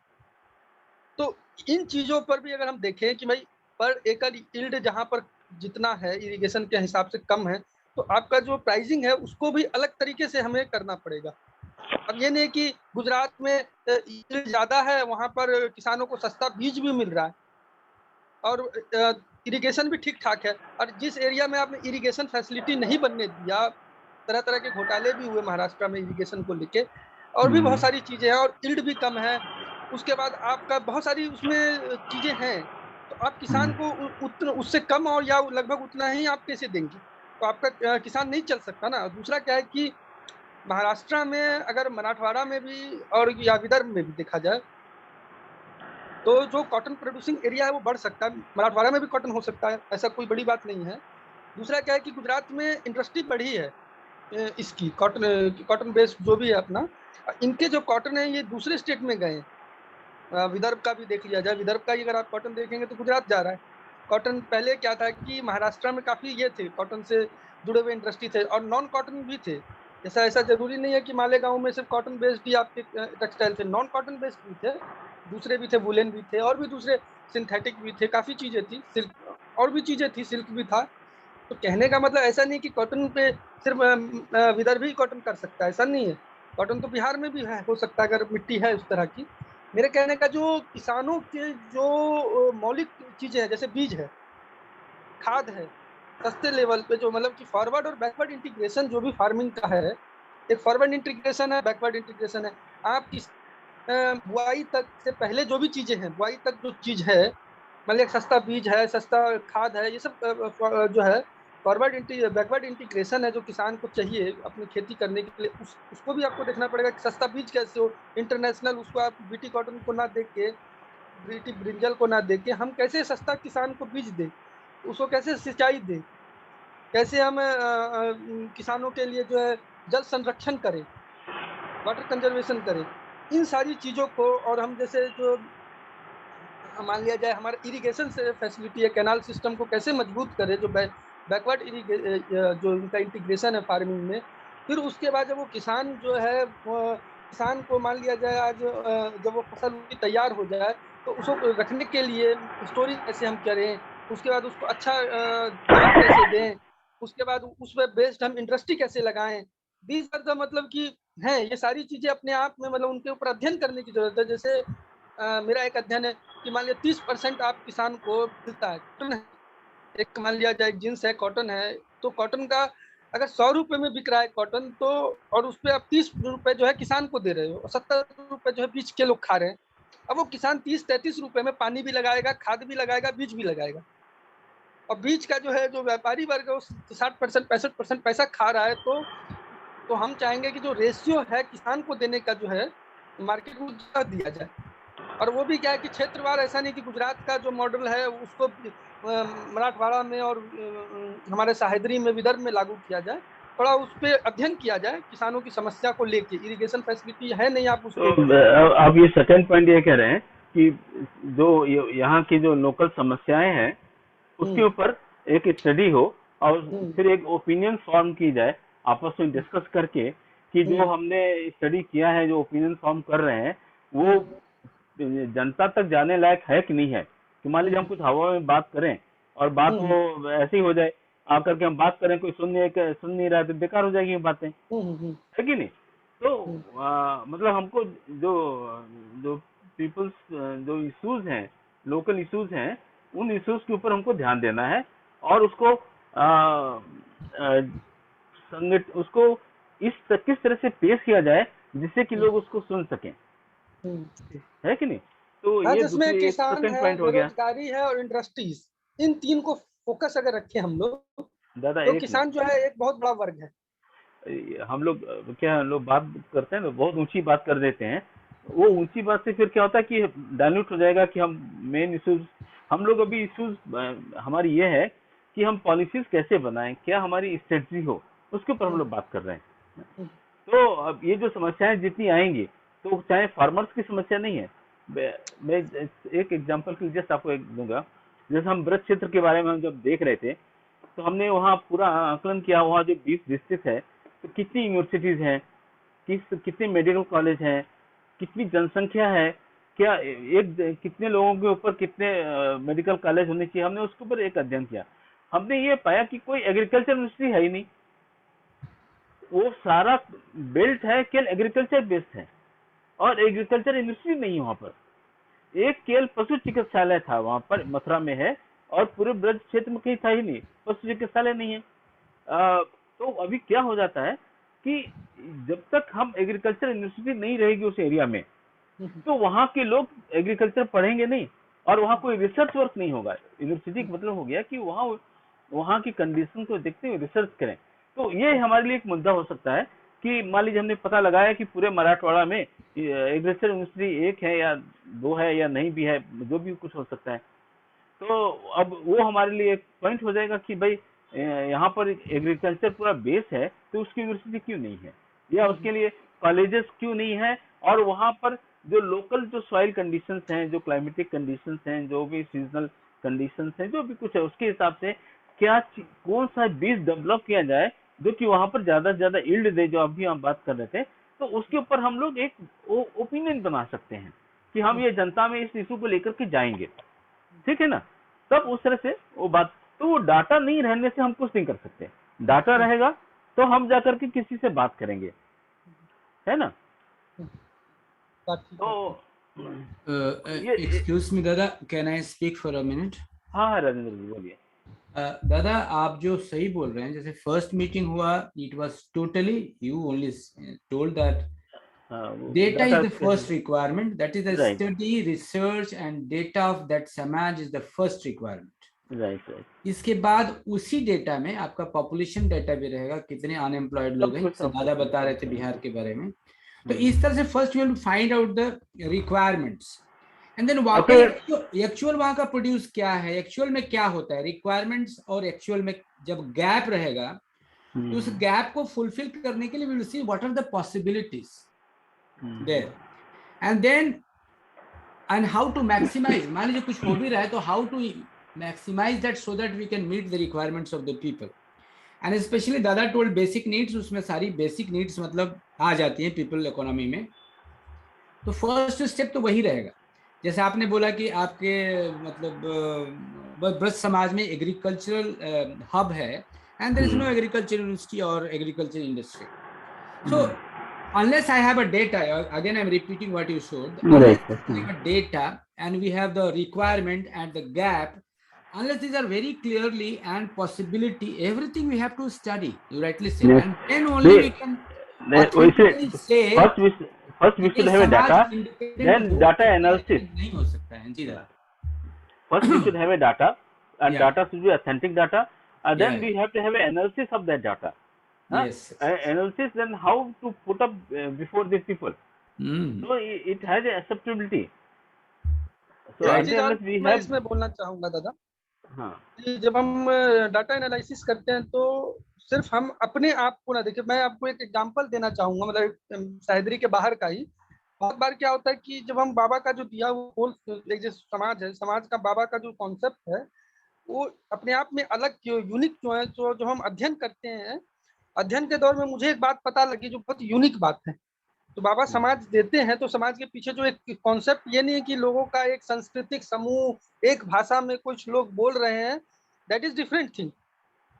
तो इन चीजों पर भी अगर हम देखें कि भाई पर एकड़ यील्ड जहां पर जितना है इरिगेशन के हिसाब से कम है, तो आपका जो प्राइसिंग है उसको भी अलग तरीके से हमें करना पड़ेगा। अब ये नहीं कि गुजरात में यील्ड ज्यादा है, वहां पर किसानों को सस्ता बीज भी मिल रहा है और इरिगेशन भी ठीक ठाक है। और जिस एरिया में आपने इरिगेशन फैसिलिटी नहीं बनने दिया, तरह तरह के घोटाले भी हुए महाराष्ट्र में इरिगेशन को लेके, और भी बहुत हम्म, सारी चीजें हैं, और यील्ड भी कम है। उसके बाद आपका बहुत सारी उसमें चीजें हैं, तो आप किसान हम्म, को उतना उससे कम और या लगभग उतना ही आप कैसे देंगे? तो आपका किसान नहीं चल सकता ना। दूसरा क्या है कि महाराष्ट्र में अगर मराठवाड़ा में भी और या विदर्भ में भी देखा जाए, तो जो कॉटन प्रोड्यूसिंग एरिया है वो बढ़ सकता है। मराठवाड़ा में भी कॉटन हो सकता है, ऐसा कोई बड़ी बात नहीं है। दूसरा क्या है कि गुजरात में इंडस्ट्री बढ़ी है इसकी कॉटन कॉटन बेस्ड जो भी है अपना, इनके जो कॉटन है ये दूसरे स्टेट में गए हैं। विदर्भ का भी देख लिया जाए, विदर्भ का ही अगर आप कॉटन देखेंगे तो गुजरात जा रहा है। कॉटन पहले क्या था कि महाराष्ट्र में काफी ये थे, कॉटन से जुड़े हुए इंडस्ट्री थे और नॉन कॉटन भी थे। ऐसा ऐसा जरूरी नहीं है कि मालेगांव में सिर्फ कॉटन बेस्ड ही आपके टेक्सटाइल थे, नॉन कॉटन बेस्ड भी थे, दूसरे भी थे, वुलन भी थे, और भी दूसरे सिंथेटिक भी थे, काफी चीजें थी, सिल्क और भी चीजें थी, सिल्क भी था। तो कहने का मतलब ऐसा नहीं कि कॉटन पे सिर्फ विदर्भ ही कॉटन कर सकता है, ऐसा नहीं है। कॉटन तो बिहार में भी है, हो सकता है अगर मिट्टी है उस तरह की। मेरे कहने का जो किसानों के जो मौलिक चीजें हैं, जैसे बीज है, खाद है, सस्ते लेवल पे जो मतलब कि फॉरवर्ड और बैकवर्ड इंटीग्रेशन जो भी फार्मिंग का है, एक फॉरवर्ड इंटीग्रेशन है, बैकवर्ड इंटीग्रेशन है। आप किस बुआई तक से पहले जो भी चीजें हैं, बुआई तक जो चीज है, मतलब एक सस्ता बीज है, सस्ता खाद है, ये सब जो है बैकवर्ड इंटीग्रेशन है जो किसान को चाहिए अपनी खेती करने के लिए, उसको भी आपको देखना पड़ेगा कि सस्ता बीज कैसे हो। इंटरनेशनल उसको आप बीटी कॉटन को ना देख के, बीटी ब्रिंजल को ना देख के, हम कैसे सस्ता किसान को बीज दें, उसको कैसे सिंचाई दें, कैसे हम किसानों के लिए जो है जल संरक्षण करें, वाटर कंजर्वेशन करें, इन सारी चीज़ों को। और हम जैसे जो मान लिया जाए हमारा इरिगेशन से फैसिलिटी है, कैनाल सिस्टम को कैसे मजबूत करें, जो बैकवर्ड जो इनका इंटीग्रेशन है फार्मिंग में। फिर उसके बाद जब वो किसान जो है किसान को मान लिया जाए आज जब वो फसल तैयार हो जाए तो उसको रखने के लिए स्टोरेज कैसे हम करें, उसके बाद उसको अच्छा दाम कैसे दें, उसके बाद उस पर बेस्ड हम इंडस्ट्री कैसे लगाएं। दीज आर द मतलब कि हैं ये सारी चीजें अपने आप में, मतलब उनके ऊपर अध्ययन करने की जरूरत है। जैसे मेरा एक अध्ययन है कि मान लिया 30% आप किसान को मिलता है कॉटन है, एक मान लिया जाए जींस है, कॉटन है, तो कॉटन का अगर 100 रुपए में बिक रहा है कॉटन, तो और उस पर आप 30 रुपए जो है किसान को दे रहे हो और 70 रुपए जो है बीज के लोग खा रहे हैं। अब वो किसान 30-33 रुपए में पानी भी लगाएगा, खाद भी लगाएगा, बीज भी लगाएगा, और बीज का जो है जो व्यापारी वर्ग है वो 60% 65% पैसा खा रहा है। तो हम चाहेंगे कि जो रेशियो है किसान को देने का जो है मार्केट को दिया जाए। और वो भी क्या है कि क्षेत्रवार, ऐसा नहीं कि गुजरात का जो मॉडल है उसको मराठवाड़ा में और हमारे सह्याद्री में, विदर्भ में लागू किया जाए। थोड़ा उस पर अध्ययन किया जाए किसानों की समस्या को लेके। इरिगेशन फैसिलिटी है नहीं, आप तो उसको आप ये सेकंड पॉइंट ये कह रहे हैं कि जो यहाँ की जो लोकल समस्याएं हैं उसके ऊपर एक स्टडी हो और फिर एक ओपिनियन फॉर्म की जाए आपस में डिस्कस करके कि जो हमने स्टडी किया है, जो ओपिनियन फॉर्म कर रहे हैं वो जनता तक जाने लायक है कि नहीं है। कि मान लीजिए हम कुछ हवा में बात करें और बात वो ऐसी हो जाए, आकर के हम बात करें कोई सुन नहीं रहा तो बेकार हो जाएगी बातें, है कि नहीं। तो मतलब हमको जो जो पीपल्स जो इश्यूज हैं, लोकल इश्यूज हैं, उन इश्यूज के ऊपर हमको ध्यान देना है और उसको उसको किस तरह से पेश किया जाए जिससे कि लोग उसको सुन सकें, है कि नहीं। तो हाँ, ये जिसमें दूसरी एक किसान सेकंड है, पॉइंट हो गया। बेरोजगारी है और इंडस्ट्रीज, इन तीन को फोकस अगर रखें हम लोग, दादा तो एक किसान जो है एक बहुत बड़ा वर्ग है। हम लोग क्या हम लोग बात करते हैं ना, बहुत ऊंची बात कर देते हैं। वो ऊंची बात से फिर क्या होता है कि डाइल्यूट हो जाएगा कि हम मेन इश्यूज, हम लोग अभी इश्यूज हमारी ये है कि हम पॉलिसीज कैसे बनाएं, क्या हमारी स्ट्रेटजी हो, उसके ऊपर हम लोग बात कर रहे हैं। तो अब ये जो समस्याएं जितनी आएंगी, तो चाहे फार्मर्स की समस्या नहीं है। मैं एक एग्जांपल के लिए जस्ट आपको एक दूंगा। जैसे हम ब्रज क्षेत्र के बारे में हम जब देख रहे थे तो हमने वहाँ पूरा आकलन किया, वहाँ जो 20 डिस्ट्रिक्ट है तो कितनी यूनिवर्सिटीज हैं, कितने मेडिकल कॉलेज हैं, कितनी जनसंख्या है, क्या एक कितने लोगों के ऊपर कितने मेडिकल कॉलेज होने चाहिए, हमने उसके ऊपर एक अध्ययन किया। हमने ये पाया कि कोई एग्रीकल्चर यूनिवर्सिटी है ही नहीं, वो सारा बेल्ट है केवल एग्रीकल्चर बेस्ड है और एग्रीकल्चर यूनिवर्सिटी नहीं है वहाँ पर। एक केवल पशु चिकित्सालय था वहाँ पर, मथुरा में है, और पूरे ब्रज क्षेत्र में कहीं था ही नहीं, पशु चिकित्सालय नहीं है। तो अभी क्या हो जाता है कि जब तक हम एग्रीकल्चर यूनिवर्सिटी नहीं रहेगी उस एरिया में तो वहाँ के लोग एग्रीकल्चर पढ़ेंगे नहीं और वहाँ कोई रिसर्च वर्क नहीं होगा। यूनिवर्सिटी का मतलब हो गया कि वहाँ की कंडीशन को देखते हुए रिसर्च करें। तो ये हमारे लिए एक मुद्दा हो सकता है कि मान लीजिए हमने पता लगाया कि पूरे मराठवाड़ा में एग्रीकल्चर यूनिवर्सिटी एक है या दो है या नहीं भी है, जो भी कुछ हो सकता है। तो अब वो हमारे लिए एक पॉइंट हो जाएगा कि भाई यहाँ पर एग्रीकल्चर पूरा बेस है तो उसकी यूनिवर्सिटी क्यों नहीं है, या उसके लिए कॉलेजेस क्यों नहीं है, और वहाँ पर जो लोकल जो सॉइल कंडीशंस हैं, जो क्लाइमेटिक कंडीशंस हैं, जो भी सीजनल कंडीशंस हैं, जो भी कुछ है उसके हिसाब से क्या कौन सा बीज डेवलप किया जाए जो कि वहाँ पर ज्यादा से ज्यादा यील्ड दे, जो अभी हम बात कर रहे थे। तो उसके ऊपर हम लोग एक ओपिनियन बना सकते हैं कि हम ये जनता में इस इशू को लेकर के जाएंगे, ठीक है ना। तब उस तरह से वो बात, तो वो डाटा नहीं रहने से हम कुछ नहीं कर सकते। डाटा रहेगा तो हम जाकर के किसी से बात करेंगे, है ना। तो एक्सक्यूज मी दादा, can I speak for a minute? हाँ राजेंद्र जी बोलिए। दादा आप जो सही बोल रहे हैं, जैसे फर्स्ट मीटिंग हुआ, it was totally you only told that data is the first requirement, that is the right. study, research and data of that samaj is the first requirement. Right right. इसके बाद उसी data में आपका population data भी रहेगा, कितने unemployed लोग हैं, जैसे दादा बता रहे थे बिहार के बारे में। तो इस तरह से first we will find out the requirements and then वाकई एक्चुअल वहां का प्रोड्यूस क्या है, एक्चुअल में क्या होता है, रिक्वायरमेंट्स और एक्चुअल में जब गैप रहेगा तो उस गैप को फुलफिल करने के लिए we will see what are the possibilities there and then and how to maximise. मान लीजिए कुछ हो भी रहा है तो how to maximise that so that we can meet the requirements of the people and specially दादा टोल्ड बेसिक नीड्स, उसमें सारी बेसिक नीड्स मतलब आ जाती हैं पीपल इकोनॉमी में। तो फर्स्ट स्टेप तो वही रहेगा, जैसे आपने बोला कि आपके मतलब ब्रज समाज में एग्रीकल्चरल हब है and there is no agriculture university और agriculture industry. So unless I have a data, again I'm repeating what you showed, unless we have a data and we have the requirement and the gap, unless these are very clearly and possibility, everything we have to study, you rightly said, and then only we can authentically say first we should have a data, then data analysis नहीं हो सकता है जी दादा। First we should have a data and data should be authentic data and then we have to have an analysis of that data. Yes. Analysis, then how to put up before these people. So it has a acceptability. So unless we मैं have, इसमें बोलना चाहूंगा दादा, हाँ, कि जब हम data analysis करते हैं तो सिर्फ हम अपने आप को ना देखिए। मैं आपको एक एग्जांपल देना चाहूंगा, मतलब सह्याद्री के बाहर का ही। बहुत बार क्या होता है कि जब हम बाबा का जो दिया वो एक जो समाज है, समाज का बाबा का जो कॉन्सेप्ट है वो अपने आप में अलग क्यों यूनिक क्यों है, जो हम अध्ययन करते हैं, अध्ययन के दौर में मुझे एक बात पता लगी जो बहुत यूनिक बात है। तो बाबा समाज देते हैं तो समाज के पीछे जो एक कॉन्सेप्ट ये नहीं है कि लोगों का एक सांस्कृतिक समूह एक भाषा में कुछ लोग बोल रहे हैं, दैट इज डिफरेंट थिंग।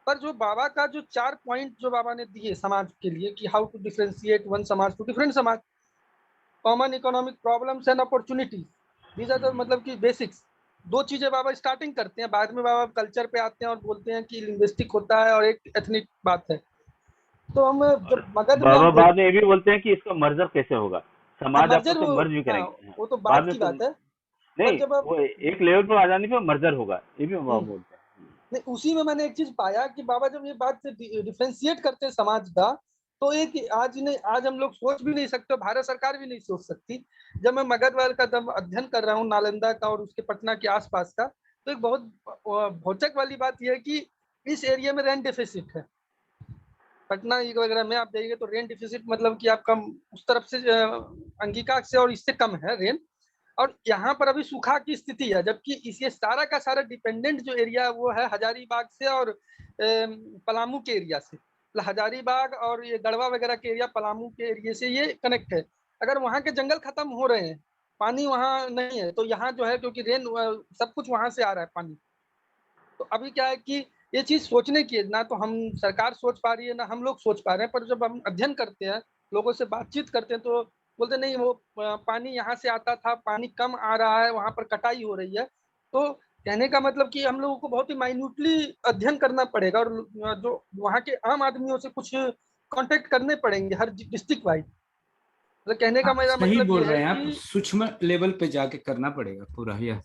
पर जो बाबा का जो 4 पॉइंट जो बाबा ने दिए समाज के लिए कि हाउ टू डिफरेंशिएट वन समाज टू डिफरेंट समाज, common economic problems and opportunities, these are the मतलब कि बेसिक्स। 2 चीजें बाबा स्टार्टिंग करते हैं, बाद में बाबा कल्चर पे आते हैं और बोलते हैं कि लिंग्विस्टिक होता है और एक एथनिक बात है। तो हम जब मगध में बाबा बाद में ये भी बोलते हैं कि इसका मर्जर कैसे होगा, समाज आपस में मर्ज भी करेंगे। वो तो बाद की बात है, नहीं, जब वो एक लेवल पर आ जाने पर मर्जर होगा, ये भी बाबा बोलते हैं। नहीं, उसी में मैंने एक चीज पाया कि बाबा जब ये बात डिफरेंशिएट करते हैं समाज का, तो एक आज हम लोग सोच भी नहीं सकते, भारत सरकार भी नहीं सोच सकती। जब मैं मगध वाल का जब अध्ययन कर रहा हूँ नालंदा का और उसके पटना के आसपास का, तो एक बहुत भौचक वाली बात यह है कि इस एरिया में रेन डेफिसिट है। पटना वगैरह में आप जाइए तो रेन डिफिसिट मतलब कि आपका उस तरफ से अंगिका से और इससे कम है रेन, और यहाँ पर अभी सूखा की स्थिति है, जबकि इसे सारा का सारा डिपेंडेंट जो एरिया वो है हजारीबाग से और पलामू के एरिया से। हजारीबाग और ये गढ़वा वगैरह के एरिया पलामू के एरिया से ये कनेक्ट है। अगर वहाँ के जंगल खत्म हो रहे हैं, पानी वहाँ नहीं है, तो यहाँ जो है क्योंकि रेन सब कुछ वहाँ से आ रहा है पानी। तो अभी क्या है कि ये चीज सोचने की है, ना तो हम सरकार सोच पा रही है ना हम लोग सोच पा रहे हैं। पर जब हम अध्ययन करते हैं, लोगों से बातचीत करते हैं, तो बोलते नहीं वो पानी यहाँ से आता था, पानी कम आ रहा है, वहां पर कटाई हो रही है। तो कहने का मतलब कि हम लोगों को बहुत ही माइन्यूटली अध्ययन करना पड़ेगा और जो वहाँ के आम आदमियों से कुछ कांटेक्ट करने पड़ेंगे हर डिस्ट्रिक्ट वाइज। तो कहने का मेरा सही मतलब बोल ये रहे हैं है आप, कि सूक्ष्म लेवल पे जाके करना पड़ेगा पूरा। यह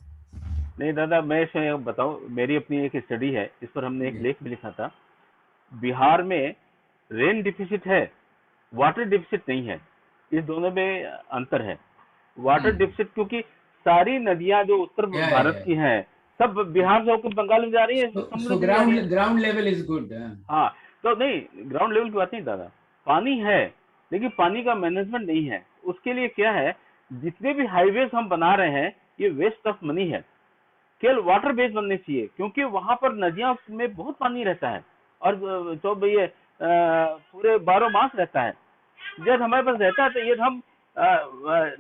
नहीं दादा, मैं इसमें बताऊं, मेरी अपनी एक स्टडी है, इस पर हमने एक लेख भी लिखा था। बिहार में रेन डिफिसिट है, वाटर डिफिसिट नहीं है, इस दोनों में अंतर है। वाटर डिफिसिट क्योंकि सारी नदियां जो उत्तर भारत की हैं सब बिहार से होकर बंगाल में जा रही है, so ground level is good. हाँ, तो नहीं, ग्राउंड लेवल की बात नहीं दादा, पानी है लेकिन पानी का मैनेजमेंट नहीं है। उसके लिए क्या है, जितने भी हाईवेज हम बना रहे हैं ये वेस्ट ऑफ मनी है, केवल वाटर बेस बनने चाहिए, क्योंकि वहां पर नदियां में बहुत पानी रहता है और तो ये पूरे 12 मास रहता है। जब हमारे पास रहता है तो ये हम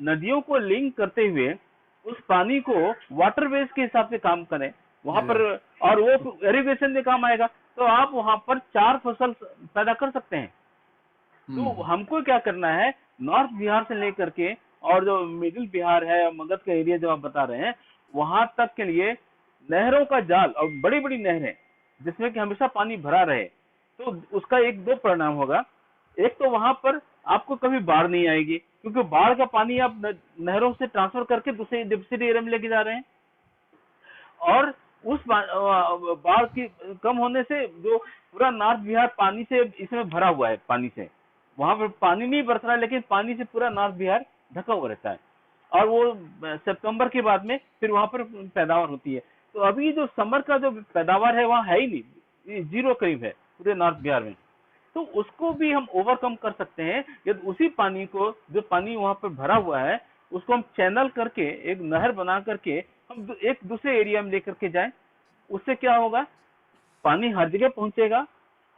नदियों को लिंक करते हुए उस पानी को वाटर बेस के हिसाब से काम करें वहां पर, और वो इरिगेशन में काम आएगा, तो आप वहां पर 4 फसल पैदा कर सकते हैं। तो हमको क्या करना है, नॉर्थ बिहार से लेकर के और जो मिडिल बिहार है, मगध का एरिया जो आप बता रहे हैं, वहां तक के लिए नहरों का जाल और बड़ी बड़ी नहरें जिसमें कि हमेशा पानी भरा रहे, तो उसका एक दो परिणाम होगा। एक तो वहां पर आपको कभी बाढ़ नहीं आएगी, क्योंकि बाढ़ का पानी आप नहरों से ट्रांसफर करके दूसरे डिफिसिट एरिया में लेके जा रहे हैं, और उस बाढ़ की कम होने से जो पूरा नॉर्थ बिहार पानी से इसमें भरा हुआ है, पानी से वहां पर पानी नहीं बरस रहा है, लेकिन पानी से पूरा नॉर्थ बिहार ढका हुआ रहता है। और वो सितंबर के बाद में फिर वहां पर पैदावार होती है। तो अभी जो समर का जो पैदावार है वहाँ है ही नहीं, जीरो करीब है पूरे नॉर्थ बिहार में। तो उसको भी हम ओवरकम कर सकते हैं यदि उसी पानी को, जो पानी वहां पर भरा हुआ है, उसको हम चैनल करके एक नहर बना करके हम एक दूसरे एरिया में लेकर के जाएं। उससे क्या होगा, पानी हर जगह पहुंचेगा,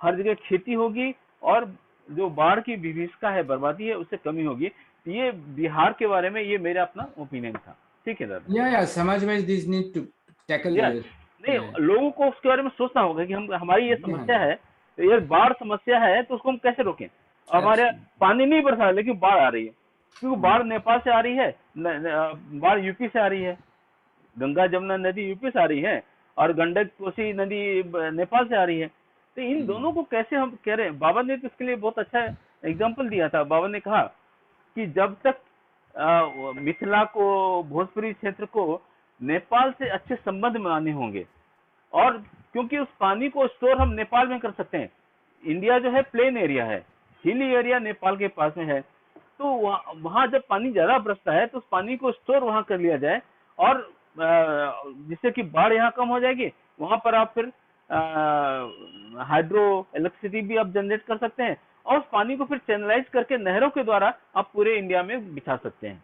हर जगह खेती होगी, और जो बाढ़ की विभीषिका है, बर्बादी है, उससे कमी होगी। ये बिहार के बारे में ये मेरा अपना ओपिनियन था। ठीक है दादा? या समाज wise this need to tackle. नहीं, लोगों को उसके बारे में सोचना होगा कि हम, हमारी ये समस्या है, ये बाढ़ समस्या है, तो उसको हम कैसे रोकें। हमारे पानी नहीं बरसा लेकिन बाढ़ आ रही है, क्योंकि बाढ़ नेपाल से आ रही है, बाढ़ यूपी से आ रही है, गंगा जमुना नदी यूपी से आ रही है, और गंडक कोसी नदी नेपाल से आ रही है। तो इन दोनों को कैसे हम कह रहे हैं। बाबा ने तो इसके लिए बहुत अच्छा एग्जाम्पल दिया था। बाबा ने कहा कि जब तक मिथिला को, भोजपुरी क्षेत्र को नेपाल से अच्छे संबंध बनाने होंगे, और क्योंकि उस पानी को स्टोर हम नेपाल में कर सकते हैं। इंडिया जो है प्लेन एरिया है, हिली एरिया नेपाल के पास में है, तो वहां जब पानी ज्यादा बरसता है तो उस पानी को स्टोर वहां कर लिया जाए, और जिससे कि बाढ़ यहाँ कम हो जाएगी। वहां पर आप फिर हाइड्रो इलेक्ट्रिसिटी भी आप जनरेट कर सकते हैं, और उस पानी को फिर चैनलाइज करके नहरों के द्वारा आप पूरे इंडिया में बिछा सकते हैं,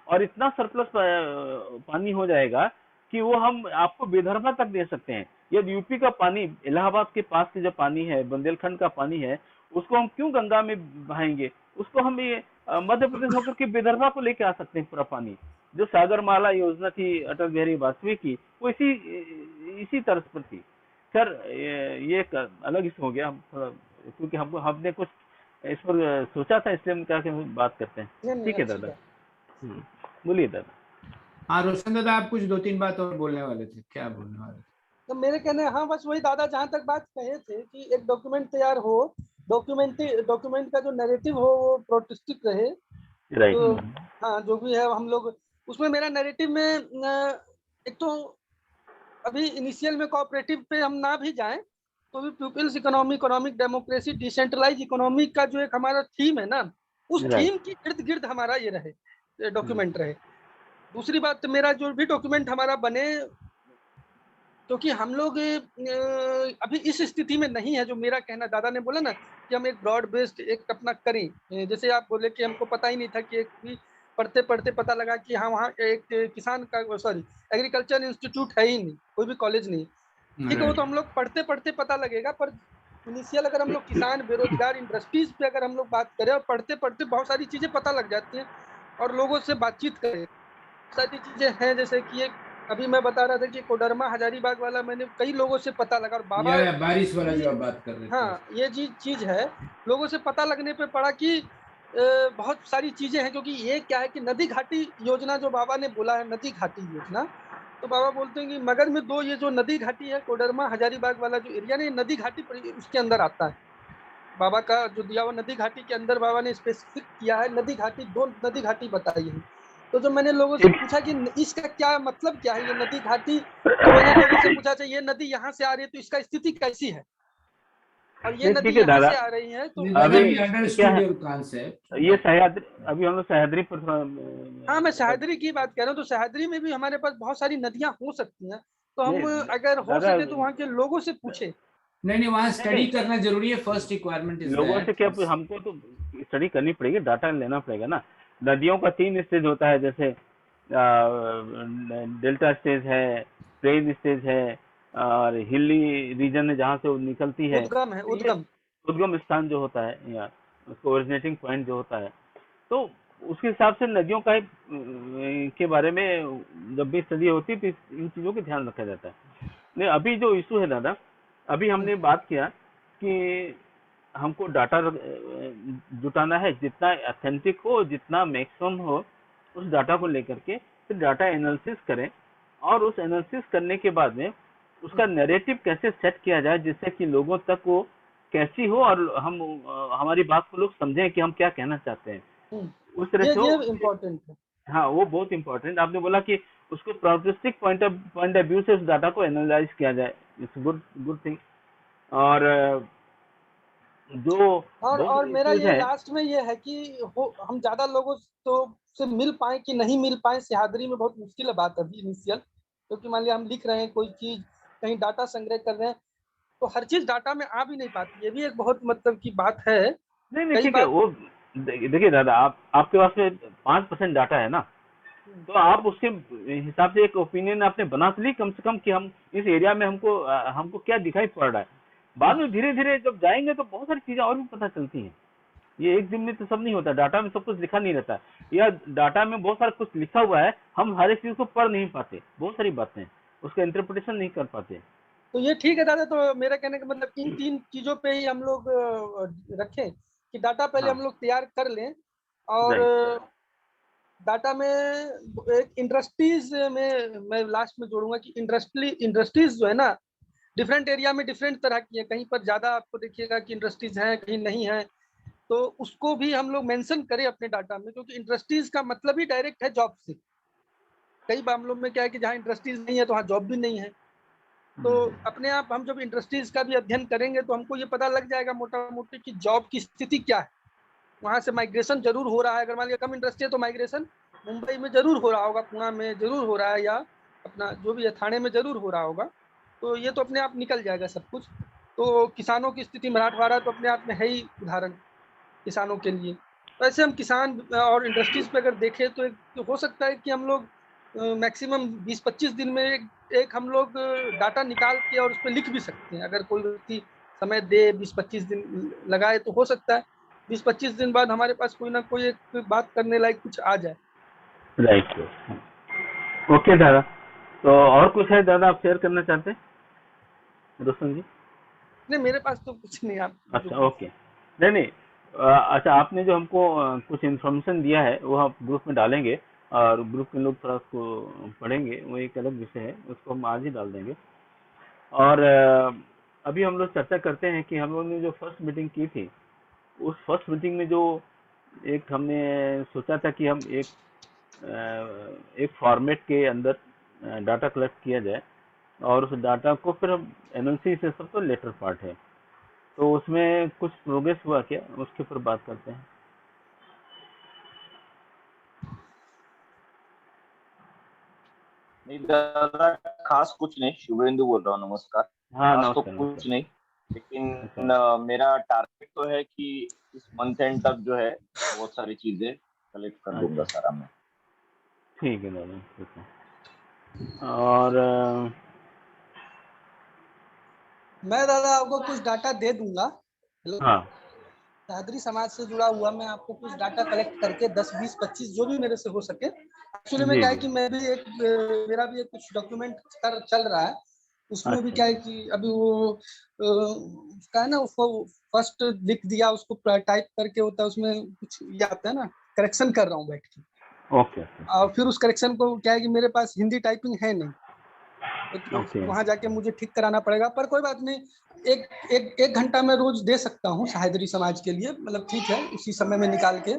और इतना सरप्लस पानी हो जाएगा कि वो हम आपको विदर्भा तक दे सकते हैं। यदि यूपी का पानी, इलाहाबाद के पास से जो पानी है, बुंदेलखंड का पानी है, उसको हम क्यों गंगा में बहाएंगे, उसको हम ये मध्य प्रदेश होकर के विदर्भा को लेके आ सकते हैं। पूरा पानी जो सागरमाला योजना थी अटल बिहारी वाजपेयी की, वो इसी तर्ज पर थी। सर ये एक अलग इशू हो गया, हम थोड़ा, क्योंकि हमने कुछ इस पर सोचा था, इसलिए हम क्या बात करते हैं। ठीक है दादा? बोलिए दादा। हाँ रोशन दादा, आप कुछ 2-3 बात और बोलने वाले थे, क्या बोलने वाले थे? तो मेरे कहने, हाँ बस वही दादा जहाँ तक बात कहे थे कि एक डॉक्यूमेंट तैयार हो, डॉक्यूमेंट का जो नैरेटिव हो वो प्रोटेस्टिक रहे। तो हाँ, जो भी है हम लोग उसमें, मेरा नैरेटिव में एक तो अभी इनिशियल में कोऑपरेटिव पे हम ना भी जाएं तो भी peoples economy, economic democracy, decentralise economy का जो एक हमारा थीम है ना, उस थीम के इर्द गिर्द हमारा ये रहे, डॉक्यूमेंट रहे। दूसरी बात, मेरा जो भी डॉक्यूमेंट हमारा बने, क्योंकि हम लोग अभी इस स्थिति में नहीं है। जो मेरा कहना, दादा ने बोला ना कि हम एक ब्रॉड बेस्ड एक अपना करें, जैसे आप बोले कि हमको पता ही नहीं था कि एक भी पढ़ते पढ़ते पता लगा कि हाँ वहाँ एक किसान का, सॉरी, एग्रीकल्चर इंस्टीट्यूट है ही नहीं, कोई भी कॉलेज नहीं। ठीक है, वो तो हम लोग पढ़ते पढ़ते पता लगेगा, पर इनिशियल अगर हम लोग किसान, बेरोजगार, इंडस्ट्रीज पे अगर हम लोग बात करें, और पढ़ते पढ़ते बहुत सारी चीजें पता लग जाती हैं, और लोगों से बातचीत करें, सारी चीजें हैं। जैसे कि एक अभी मैं बता रहा था कि कोडरमा हजारीबाग वाला, मैंने कई लोगों से पता लगा, और बाबा बारिश वाला जो आप बात कर रहे थे, हाँ ये चीज है, लोगों से पता लगने पे पड़ा कि बहुत सारी चीजें हैं। क्योंकि ये क्या है कि नदी घाटी योजना जो बाबा ने बोला है, नदी घाटी योजना, तो बाबा बोलते हैं कि मगध में दो, ये जो नदी घाटी है, कोडरमा हजारीबाग वाला जो एरिया है, नदी घाटी उसके अंदर आता है। बाबा का जो दिया हुआ नदी घाटी के अंदर बाबा ने स्पेसिफिक किया है, नदी घाटी, 2 नदी घाटी बताई है। तो जब मैंने लोगों से पूछा कि इसका क्या मतलब क्या है, ये नदी घाटी, तो मैंने लोगों से पूछा ये नदी यहाँ से आ रही है तो इसका स्थिति कैसी है, और ये नदी यहाँ से आ रही है तो अभी क्या है, ये सह्याद्री, अभी हम लोग सह्याद्री पर, हाँ मैं सह्याद्री की बात कर रहा हूँ। तो सह्याद्री में भी हमारे पास बहुत सारी नदियाँ हो सकती हैं, तो हम अगर हो सके तो वहाँ के लोगों से पूछे। नहीं, वहाँ स्टडी करना जरूरी है, फर्स्ट रिक्वायरमेंट इज लोगों से क्या, हमको तो स्टडी करनी पड़ेगी, डाटा लेना पड़ेगा ना। नदियों का 3 स्टेज होता है, जैसे डेल्टा स्टेज है, प्लेन स्टेज है, और हिली रीजन है जहाँ से वो निकलती है, उद्गम स्थान जो होता है, या उसको ओरिजिनेटिंग पॉइंट जो होता है। तो उसके हिसाब से नदियों का के बारे में जब भी स्टडी होती है तो इन चीजों का ध्यान रखा जाता है। नहीं, अभी जो इशू है दादा, अभी हमने बात किया कि हमको डाटा जुटाना है, जितना ऑथेंटिक हो, जितना मैक्सिमम हो, उस डाटा को लेकर के फिर डाटा एनालिसिस करें, और उस एनालिसिस करने के बाद में उसका नैरेटिव कैसे सेट किया जाए जिससे कि लोगों तक वो कैसी हो, और हम हमारी बात को लोग समझें कि हम क्या कहना चाहते हैं। उस तरह से इम्पोर्टेंट है। हाँ, वो बहुत इम्पोर्टेंट। आपने बोला कि उसको प्रोग्रेस्टिक पॉइंट ऑफ व्यू से उस डाटा को एनालाइज किया जाए, इट्स गुड गुड थिंग। और जो बहुत और बड़ी मेरा इश्यूज ये है। लास्ट में ये है कि हम ज्यादा लोगों तो से मिल पाए कि नहीं मिल पाए, सह्याद्री में बहुत मुश्किल है बात अभी इनिशियल, क्योंकि मान लिया हम लिख रहे हैं कोई चीज, कहीं डाटा संग्रह कर रहे हैं, तो हर चीज डाटा में आ भी नहीं पाती, ये भी एक बहुत मतलब की बात है। नहीं नहीं कई ठीक है, बार वो देखिए दादा, आपके पास में 5% डाटा है ना, तो आप उसके हिसाब से एक ओपिनियन आपने बना तो ली कम से कम कि हम इस एरिया में हमको क्या दिखाई पड़ रहा है। बाद में धीरे धीरे जब जाएंगे तो बहुत सारी चीजें और भी पता चलती हैं। ये एक दिन में तो सब नहीं होता, डाटा में सब कुछ लिखा नहीं रहता, या डाटा में बहुत सारा कुछ लिखा हुआ है, हम हर एक चीज को पढ़ नहीं पाते, बहुत सारी बातें उसका इंटरप्रिटेशन नहीं कर पाते। तो ये ठीक है दादा, तो मेरा कहने का मतलब इन 3 चीजों पे ही हम लोग रखें कि डाटा पहले हम हाँ, लोग तैयार कर लें, और राइट। डाटा में एक इंडस्ट्रीज में मैं लास्ट में जोड़ूंगा कि इंडस्ट्रीज जो है ना, डिफरेंट एरिया में डिफरेंट तरह की है, कहीं पर ज्यादा आपको देखिएगा कि इंडस्ट्रीज हैं, कहीं नहीं है, तो उसको भी हम लोग मेंशन करें अपने डाटा में, क्योंकि इंडस्ट्रीज का मतलब ही डायरेक्ट है जॉब से। कई मामलों में क्या है कि जहाँ इंडस्ट्रीज नहीं है तो वहाँ जॉब भी नहीं है, तो अपने आप हम जब इंडस्ट्रीज का भी अध्ययन करेंगे तो हमको ये पता लग जाएगा मोटा मोटी कि जॉब की स्थिति क्या है, वहाँ से माइग्रेशन जरूर हो रहा है, अगर मान लिया कम इंडस्ट्री है तो माइग्रेशन मुंबई में जरूर हो रहा होगा, पुणे में जरूर हो रहा है, या अपना जो भी है थाने में जरूर हो रहा होगा, तो ये तो अपने आप निकल जाएगा सब कुछ। तो किसानों की स्थिति मराठवाड़ा तो अपने आप में है ही उदाहरण किसानों के लिए। तो ऐसे हम किसान और इंडस्ट्रीज पे अगर देखें तो तो हो सकता है कि हम लोग मैक्सिमम 20-25 दिन में एक हम लोग डाटा निकाल के और उस पर लिख भी सकते हैं, अगर कोई व्यक्ति समय दे 20-25 दिन लगाए तो हो सकता है 20-25 दिन बाद हमारे पास कोई ना कोई एक बात करने लायक कुछ आ जाए। राइट। ओके दादा, तो और कुछ है दादा आप शेयर करना चाहते हैं रोशन जी? नहीं, मेरे पास तो कुछ नहीं, आप जो अच्छा, ओके। नहीं नहीं, अच्छा, आपने जो हमको कुछ इन्फॉर्मेशन दिया है वो हम ग्रुप में डालेंगे, और ग्रुप के लोग थोड़ा उसको पढ़ेंगे, वो एक अलग विषय है, उसको हम आज ही डाल देंगे। और अभी हम लोग चर्चा करते हैं कि हम लोग ने जो फर्स्ट मीटिंग की थी, उस फर्स्ट मीटिंग में जो एक हमने सोचा था कि हम एक फॉर्मेट के अंदर डाटा कलेक्ट किया जाए, और उस डाटा को फिर हम एनएलसी से, सब तो लेटर पार्ट है, तो उसमें कुछ प्रोग्रेस हुआ क्या, उसके ऊपर बात करते हैं। नहीं दादा, खास कुछ नहीं, शुभेंदु बोल रहा हूँ, नमस्कार। हाँ, खास तो नमस्कार कुछ नमस्कार। नहीं, लेकिन अच्छा, मेरा टारगेट तो है कि इस मंथ एंड तक जो है बहुत सारी चीजें कलेक्ट कर लूंगा अच्छा, सारा मैं। ठीक है दादा, ठीक है। और मैं दादा आपको कुछ डाटा दे दूंगा। हेलो, हाँ, सह्याद्री समाज से जुड़ा हुआ मैं आपको कुछ डाटा कलेक्ट करके 10-20-25 जो भी मेरे से हो सके। एक्चुअली में जी क्या है जी, कि मैं भी एक मेरा भी एक कुछ डॉक्यूमेंट चल रहा है, उसमें भी अच्छा क्या है कि अभी वो उसका है ना, उसको फर्स्ट लिख दिया, उसको टाइप करके होता है, उसमें कुछ ये आता है ना, करेक्शन कर रहा हूँ बैठ के, ओके और फिर उस करेक्शन को क्या है कि मेरे पास हिंदी टाइपिंग है नहीं, तो ओके। वहां जाके मुझे ठीक कराना पड़ेगा, पर कोई बात नहीं, एक घंटा मैं रोज दे सकता हूँ सह्याद्री समाज के लिए, मतलब ठीक है, उसी समय में निकाल के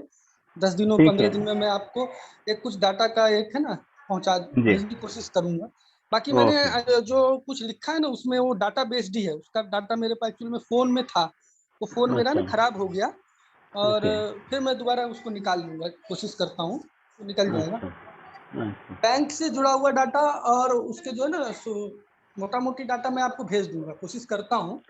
10 दिनों ठीक 15 है दिन में मैं आपको एक कुछ डाटा का एक है ना जी, भेजने की कोशिश करूंगा। बाकी मैंने ओके जो कुछ लिखा है ना उसमें वो डाटा बेस्ड ही है, उसका डाटा मेरे पास एक्चुअली में फोन में था, वो फोन मेरा ना अच्छा, खराब हो गया, और ओके, फिर मैं दोबारा उसको निकाल लूंगा, कोशिश करता हूँ तो निकल जाएगा। अच्छा अच्छा, बैंक से जुड़ा हुआ डाटा और उसके जो है ना मोटा मोटी डाटा मैं आपको भेज दूंगा, कोशिश करता हूँ।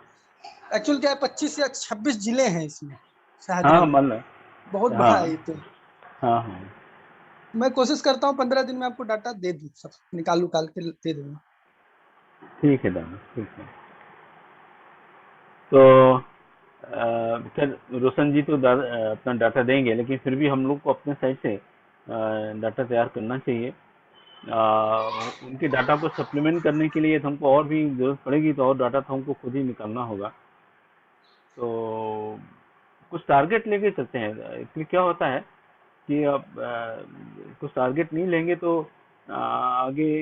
एक्चुअल क्या है, 25 या 26 जिले हैं इसमें हाँ सह्याद्री में, मतलब, बहुत हाँ बड़ा है ये तो। हाँ हाँ, मैं कोशिश करता हूँ 15 दिन में आपको डाटा दे दूँ, सब निकाल उकाल के दे दूंगा। ठीक है दादा, ठीक है। तो खैर रोशन जी तो अपना डाटा देंगे, लेकिन फिर भी हम लोग को अपने साइड से डाटा तैयार करना चाहिए। उनके डाटा को सप्लीमेंट करने के लिए तो हमको और भी जरूरत पड़ेगी, तो और डाटा तो हमको खुद ही निकालना होगा। तो कुछ टारगेट लेके चलते हैं, इसमें क्या होता है कि अब कुछ टारगेट नहीं लेंगे तो आगे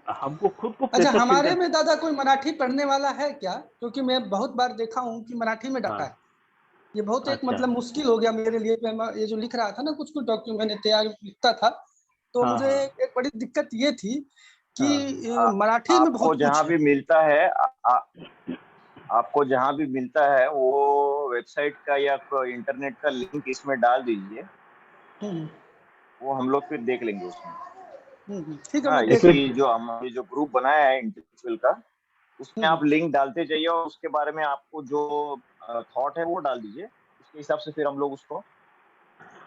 हमको खुद को अच्छा, प्रेशर फील हमारे कर। में दादा कोई मराठी पढ़ने वाला है क्या? क्योंकि मैं बहुत बार देखा हूँ कि मराठी में डाटा हाँ, है, ये बहुत एक अच्छा, मतलब मुश्किल हो गया मेरे लिए। ये जो लिख रहा था ना, कुछ कुछ डॉक्यूमेंट मैंने तैयार लिखता था, तो हाँ, मुझे हाँ, एक बड़ी दिक्कत ये थी कि आ- मराठी में आपको बहुत कुछ जहाँ है। भी मिलता है आपको जहाँ भी मिलता है वो वेबसाइट का या इंटरनेट का लिंक इसमें डाल दीजिए, हम्म, वो हम लोग फिर देख लेंगे उसमें। ठीक है, हाँ, मैं देख देखिए, इसी जो हमारे जो ग्रुप बनाया है इंटेलेक्चुअल का, उसमें हम्म, आप लिंक डालते जाइए और उसके बारे में आपको जो थॉट है वो डाल दीजिए, उसके हिसाब से फिर हम लोग उसको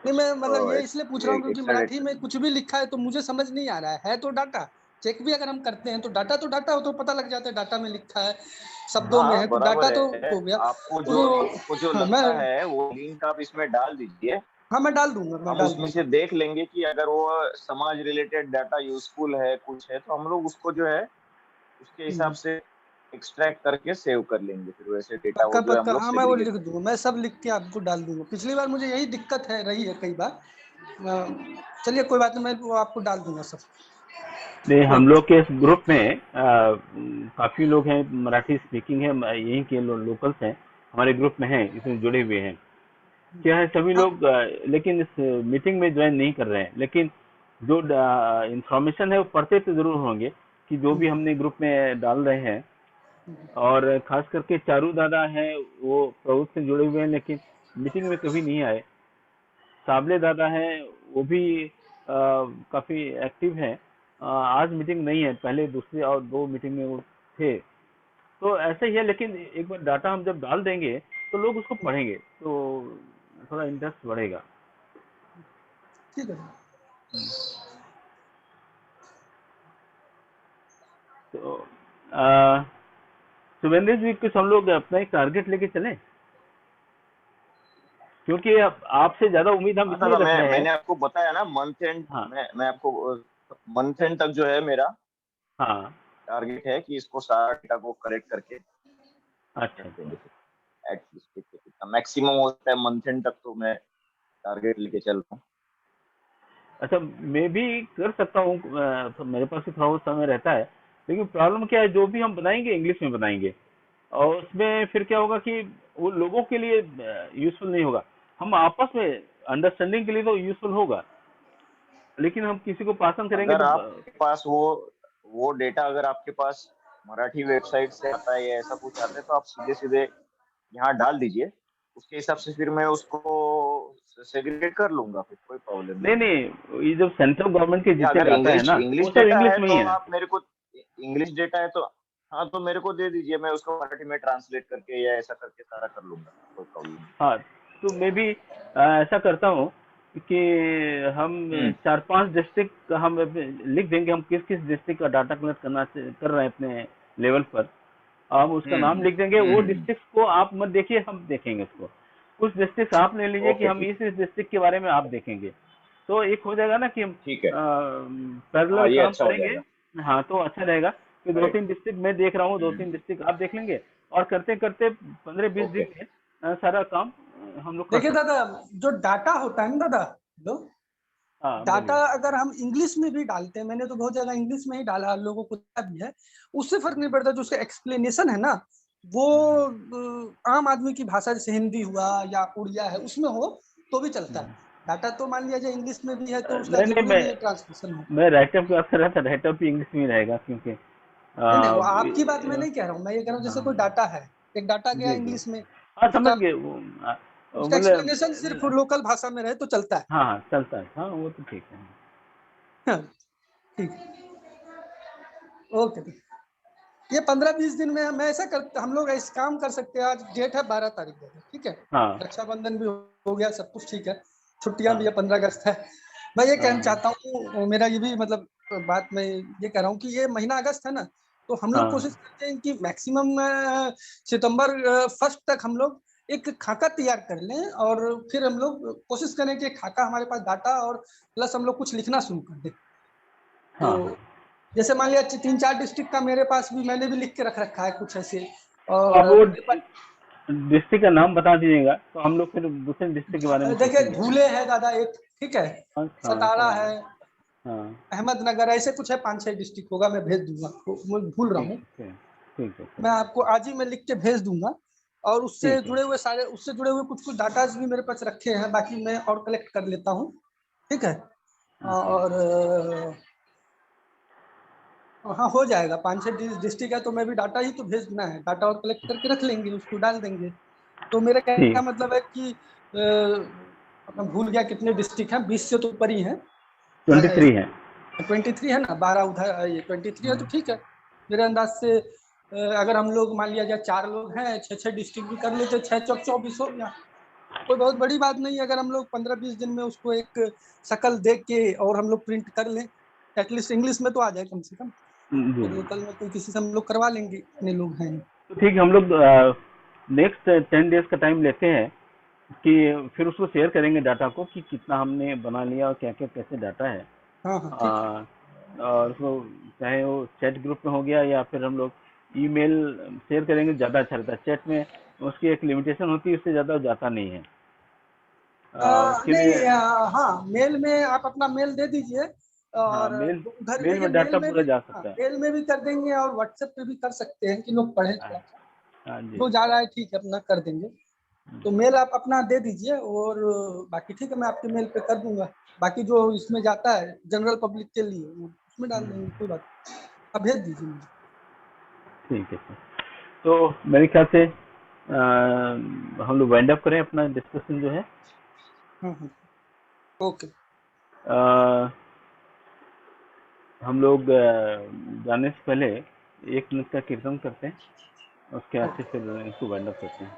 नहीं मैं मतलब ये इसलिए पूछ रहा हूँ क्योंकि एक्सट्राडेट मराठी कर में देंगे। कुछ भी लिखा है तो मुझे समझ नहीं आ रहा है तो डाटा चेक भी अगर हम करते हैं तो डाटा हो तो पता लग जाता है, डाटा में लिखा है, शब्दों में हाँ है तो बराबर डाटा तो है। हो गया। तो आपको जो हाँ मैं लगता है वो लिंक आप इसमें डाल दीजिए। हाँ मैं डाल दूंगा, मैं हम डाल उसमें दूंगा। से देख लेंगे कि अगर वो समाज रिलेटेड डाटा यूजफुल है कुछ है तो हम लोग उसको जो है उसके हिसाब हम्म, से एक्सट्रैक्ट करके सेव कर लेंगे, फिर वैसे डेटा पक्का वो जो है हम पक्का लोग हाँ मैं वो सेग्रीगेट लिख कर दूंगा, लेंगे। मैं सब लिख के आपको डाल दूंगा। पिछली बार मुझे यही दिक्कत है रही है कई बार। चलिए कोई बात नहीं, मैं वो आपको डाल दूंगा सब। नहीं, कोई हम लोग के इस ग्रुप में काफी लोग हैं, मराठी स्पीकिंग है, यहीं के लोकल्स हैं, हमारे ग्रुप में हैं, इसमें जुड़े हुए हैं। क्या है, सभी हाँ लोग लेकिन इस मीटिंग में ज्वाइन नहीं कर रहे हैं, लेकिन जो इंफॉर्मेशन है वो पढ़ते तो जरूर होंगे कि जो भी हमने ग्रुप में डाल रहे हैं। और खास करके चारू दादा हैं, वो प्रभु से जुड़े हुए हैं, लेकिन मीटिंग में कभी नहीं आए। साबले दादा हैं, वो भी काफी एक्टिव हैं। आज मीटिंग नहीं है, पहले दूसरी और दो मीटिंग में वो थे। तो ऐसे ही है, लेकिन एक बार डाटा हम जब डाल देंगे तो लोग उसको पढ़ेंगे, तो थोड़ा इंटरेस्ट बढ़ेगा। ठीक है। तो अ, शुभेंद्र जी, कुछ हम लोग अपना एक टारगेट लेके चलें, क्योंकि अब आपसे ज्यादा उम्मीद हम हाँ इसलिए दादा, रख रहे हैं। मैंने आपको बताया ना मंथ एंड, हाँ, मैं आपको मंथ एंड तक जो है मेरा हाँ, टारगेट है कि इसको सारा डेटा को कलेक्ट करके रख अच्छा, देंगे। अच्छा, फिर एटलीस्ट कितना मैक्सिमम होता है मंथ एंड तक, तो मैं टारगेट लेके चल रहा हूँ। अच्छा। मैं भी कर सकता हूँ, तो मेरे पास भी थोड़ा बहुत समय रहता है, लेकिन प्रॉब्लम क्या है, जो भी हम बनाएंगे इंग्लिश में बनाएंगे, और उसमें फिर क्या होगा कि वो लोगों के लिए यूजफुल नहीं होगा। हम आपस में अंडरस्टैंडिंग के लिए तो यूजफुल होगा, लेकिन हम किसी को पास ऑन करेंगे अगर तो आपके पास वो डेटा अगर आपके पास मराठी वेबसाइट से आता है या ऐसा कुछ आता है तो आप सीधे सीधे यहाँ डाल दीजिए, उसके हिसाब से फिर मैं उसको सेग्रीगेट कर लूंगा, फिर कोई प्रॉब्लम नहीं, नहीं है। नहीं, ये जो सेंट्रल गवर्नमेंट के या जितने अगर डाटा है इंग्लिश ना, वो इंग्लिश सब डेटा इंग्लिश है में तो ही है। आप मेरे को, इंग्लिश डेटा है तो हाँ, तो मेरे को दे दीजिए, मैं उसको मराठी में ट्रांसलेट करके या ऐसा करके सारा कर लूंगा, कोई प्रॉब्लम नहीं। हाँ, तो मैं भी ऐसा करता हूँ कि हम चार पांच डिस्ट्रिक्ट हम लिख देंगे, हम किस किस डिस्ट्रिक्ट का डाटा कलेक्ट कर रहे हैं अपने लेवल पर। हम उसका नाम लिख देंगे, वो हम्म। डिस्ट्रिक्ट को आप मत देखिए, हम देखेंगे उसको। कुछ डिस्ट्रिक्ट आप ले लीजिए कि ओके, हम ठीक इस डिस्ट्रिक्ट के बारे में आप देखेंगे। तो एक हो जाएगा ना कि हम ठीक है। पैरेलल हाँ, ये काम अच्छा हो करेंगे। जाएगा। हाँ, तो अच्छा रहेगा कि दो करेक्ट। तीन डिस्ट्रिक्ट मैं देख रहा हूँ, दो तीन डिस्ट्रिक्ट आप देख लेंगे, और करते करते 15-20 ओके। दिन में सारा काम हम लोग कर देखिए सकते दादा, जो डाटा होता है ना दादा, लो हैं। हाँ, डाटा बोलिए। अगर हम इंग्लिश में भी डालते हैं, मैंने तो बहुत ज्यादा इंग्लिश में ही डाला, लोगों को पता भी है, उससे फर्क नहीं पड़ता। जो उसका एक्सप्लेनेशन है ना, वो आम आदमी की भाषा जैसे हिंदी हुआ या उड़िया है उसमें हो तो भी चलता है। डाटा तो मान लिया जाए इंग्लिश में भी है तो उसका नहीं, नहीं, जरूरी नहीं है ट्रांसलेशन हो। मैं राइटअप की बात कर रहा था, राइटअप भी इंग्लिश में ही रहेगा, क्योंकि नहीं नहीं, वो आपकी बात मैं नहीं कह रहा हूँ, मैं ये कह रहा हूँ जैसे कोई हाँ, डाटा है, एक डाटा गया जी, जी, इंग्लिश में, हाँ, समझ उसका गए वो, उसका एक्सप्लेनेशन सिर्फ मतलब लोकल भाषा में रहे तो चलता है। हाँ, हाँ, चलता है, हाँ, वो तो ठीक है। हाँ, ठीक, ओके। ये 15-20 दिन में मैं ऐसा कर, हम लोग इस काम कर सकते हैं। आज डेट है 12 तारीख है, ठीक है, हाँ, रक्षाबंधन भी हो गया, सब कुछ ठीक है, छुट्टियां भी हाँ, है, 15 अगस्त है। मैं ये कहना हाँ, चाहता हूँ, मेरा ये भी मतलब बात मैं ये कह रहा हूँ कि ये महीना अगस्त है ना, तो हम लोग हाँ, कोशिश करते हैं कि मैक्सिमम सितंबर फर्स्ट तक हम लोग एक खाका तैयार कर लें, और फिर हम लोग कोशिश करें कि खाका हमारे पास डाटा और प्लस हम लोग कुछ लिखना शुरू कर दें। तो हाँ। जैसे मान लिया 3-4 डिस्ट्रिक्ट का मेरे पास भी, मैंने भी लिख के रख रखा है कुछ ऐसे। आप और वो मेरे पास डिस्ट्रिक्ट का नाम बता दीजिएगा, तो हम लोग फिर दूसरे डिस्ट्रिक्ट के बारे में देखिए सोचेंगे। धूले है दादा एक, ठीक है, हाँ, हाँ, सतारा समझ है, गए। हाँ, अहमदनगर, ऐसे कुछ है, 5-6 डिस्ट्रिक्ट होगा, मैं भेज दूंगा आपको, मैं भूल रहा ठीक हूँ। है, ठीक है, मैं ठीक है, आपको आज ही मैं लिख के भेज दूंगा। और उससे ठीक है, जुड़े हुए सारे, उससे जुड़े हुए कुछ कुछ डाटाज भी मेरे पास रखे हैं, बाकी मैं और कलेक्ट कर लेता हूँ, ठीक है। और हाँ हो जाएगा। 5-6 डिस्ट्रिक्ट है तो मैं भी डाटा ही तो भेजना है, डाटा और कलेक्ट करके रख लेंगे, उसको डाल देंगे। तो मेरा ठीक। क्या मतलब है कि मैं भूल गया कितने डिस्ट्रिक्ट हैं, 20 से तो ऊपर ही हैं। 23 है। 23 है ना, 12 उधर, ये 23 है तो ठीक है। मेरे अंदाज से अगर हम लोग मान लिया जाए 4 लोग हैं, 6-6 डिस्ट्रिक्ट भी कर लेते, 6 चौक 24 हो गया। कोई बहुत बड़ी बात नहीं है अगर हम लोग 15-20 दिन में उसको एक शकल देख के और हम लोग प्रिंट कर लें, एटलीस्ट इंग्लिश में तो आ जाए कम से कम। जी। और लोकल में कोई किसी से हम लोग करवा लेंगे, इतने लोग हैं। तो ठीक है, हम लोग नेक्स्ट 10 डेज का टाइम लेते हैं कि फिर उसको शेयर करेंगे डाटा को कि कितना हमने बना लिया और क्या क्या कैसे डाटा है। हाँ हाँ ठीक है। और उसको चाहे वो चैट ग्रुप में हो गया या फिर हम लोग ईमेल शेयर करेंगे, ज़्यादा अच्छा रहता है। चैट में उसकी एक लिमिटेशन होती है, उससे ज़्यादा जाता नहीं है। उसके लिए नहीं हाँ, मेल में आप अपना मेल दे दीजिए हाँ, और मेल उधर मेल देखिए, में मेल डाटा में पूरा भी, जा हाँ सकता है। मेल में भी कर देंगे और व्हाट्सएप पे भी कर सकते हैं कि लोग पढ़े हाँ थोड़ा सा। हाँ जी। जो जा रहा है ठीक है, अपना कर देंगे। तो मेल आप अपना दे दीजिए और बाकी ठीक है, मैं आपके मेल पे कर दूंगा। बाकी जो इसमें जाता है जनरल पब्लिक के लिए वो उसमें डाल देंगे, कोई बात नहीं। आप भेज दीजिए मुझे। ठीक है सर। तो मेरे ख्याल से हम लोग वाइंड अप करें अपना डिस्कशन जो है। हाँ ओके। अ, हम लोग जाने से पहले 1 मिनट का कीर्तन करते हैं, उसके बाद से फिर इसको वाइंड अप करते हैं।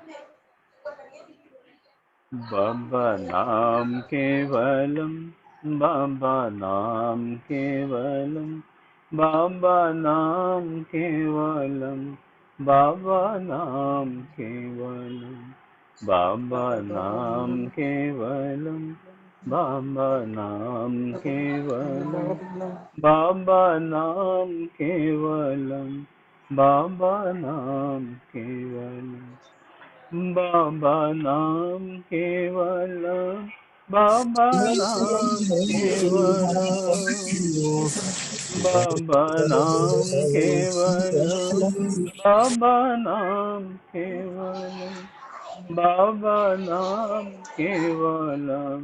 बाबा नाम केवलम, बाबा नाम केवलम, बाबा नाम केवलम, बाबा नाम केवलम, बाबा नाम केवलम, बाबा नाम केवलम, बाबा नाम केवलम, बाबा नाम केवलम, बाबा नाम केवलम, बाबा नाम केवलम, बाबा नाम केवलम, बाबा नाम केवलम, बाबा नाम केवलम,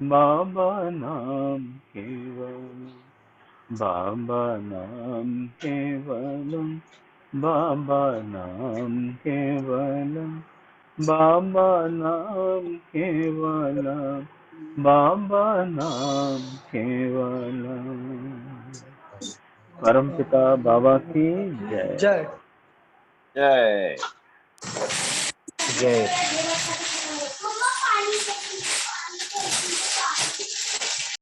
बाबा नाम केवलम, बाबा नाम केवलम, बाबा नाम केवलम, बाबा नाम केवलम, बाबा नाम केवलम। परम पिता बाबा की जय। जय। जय जय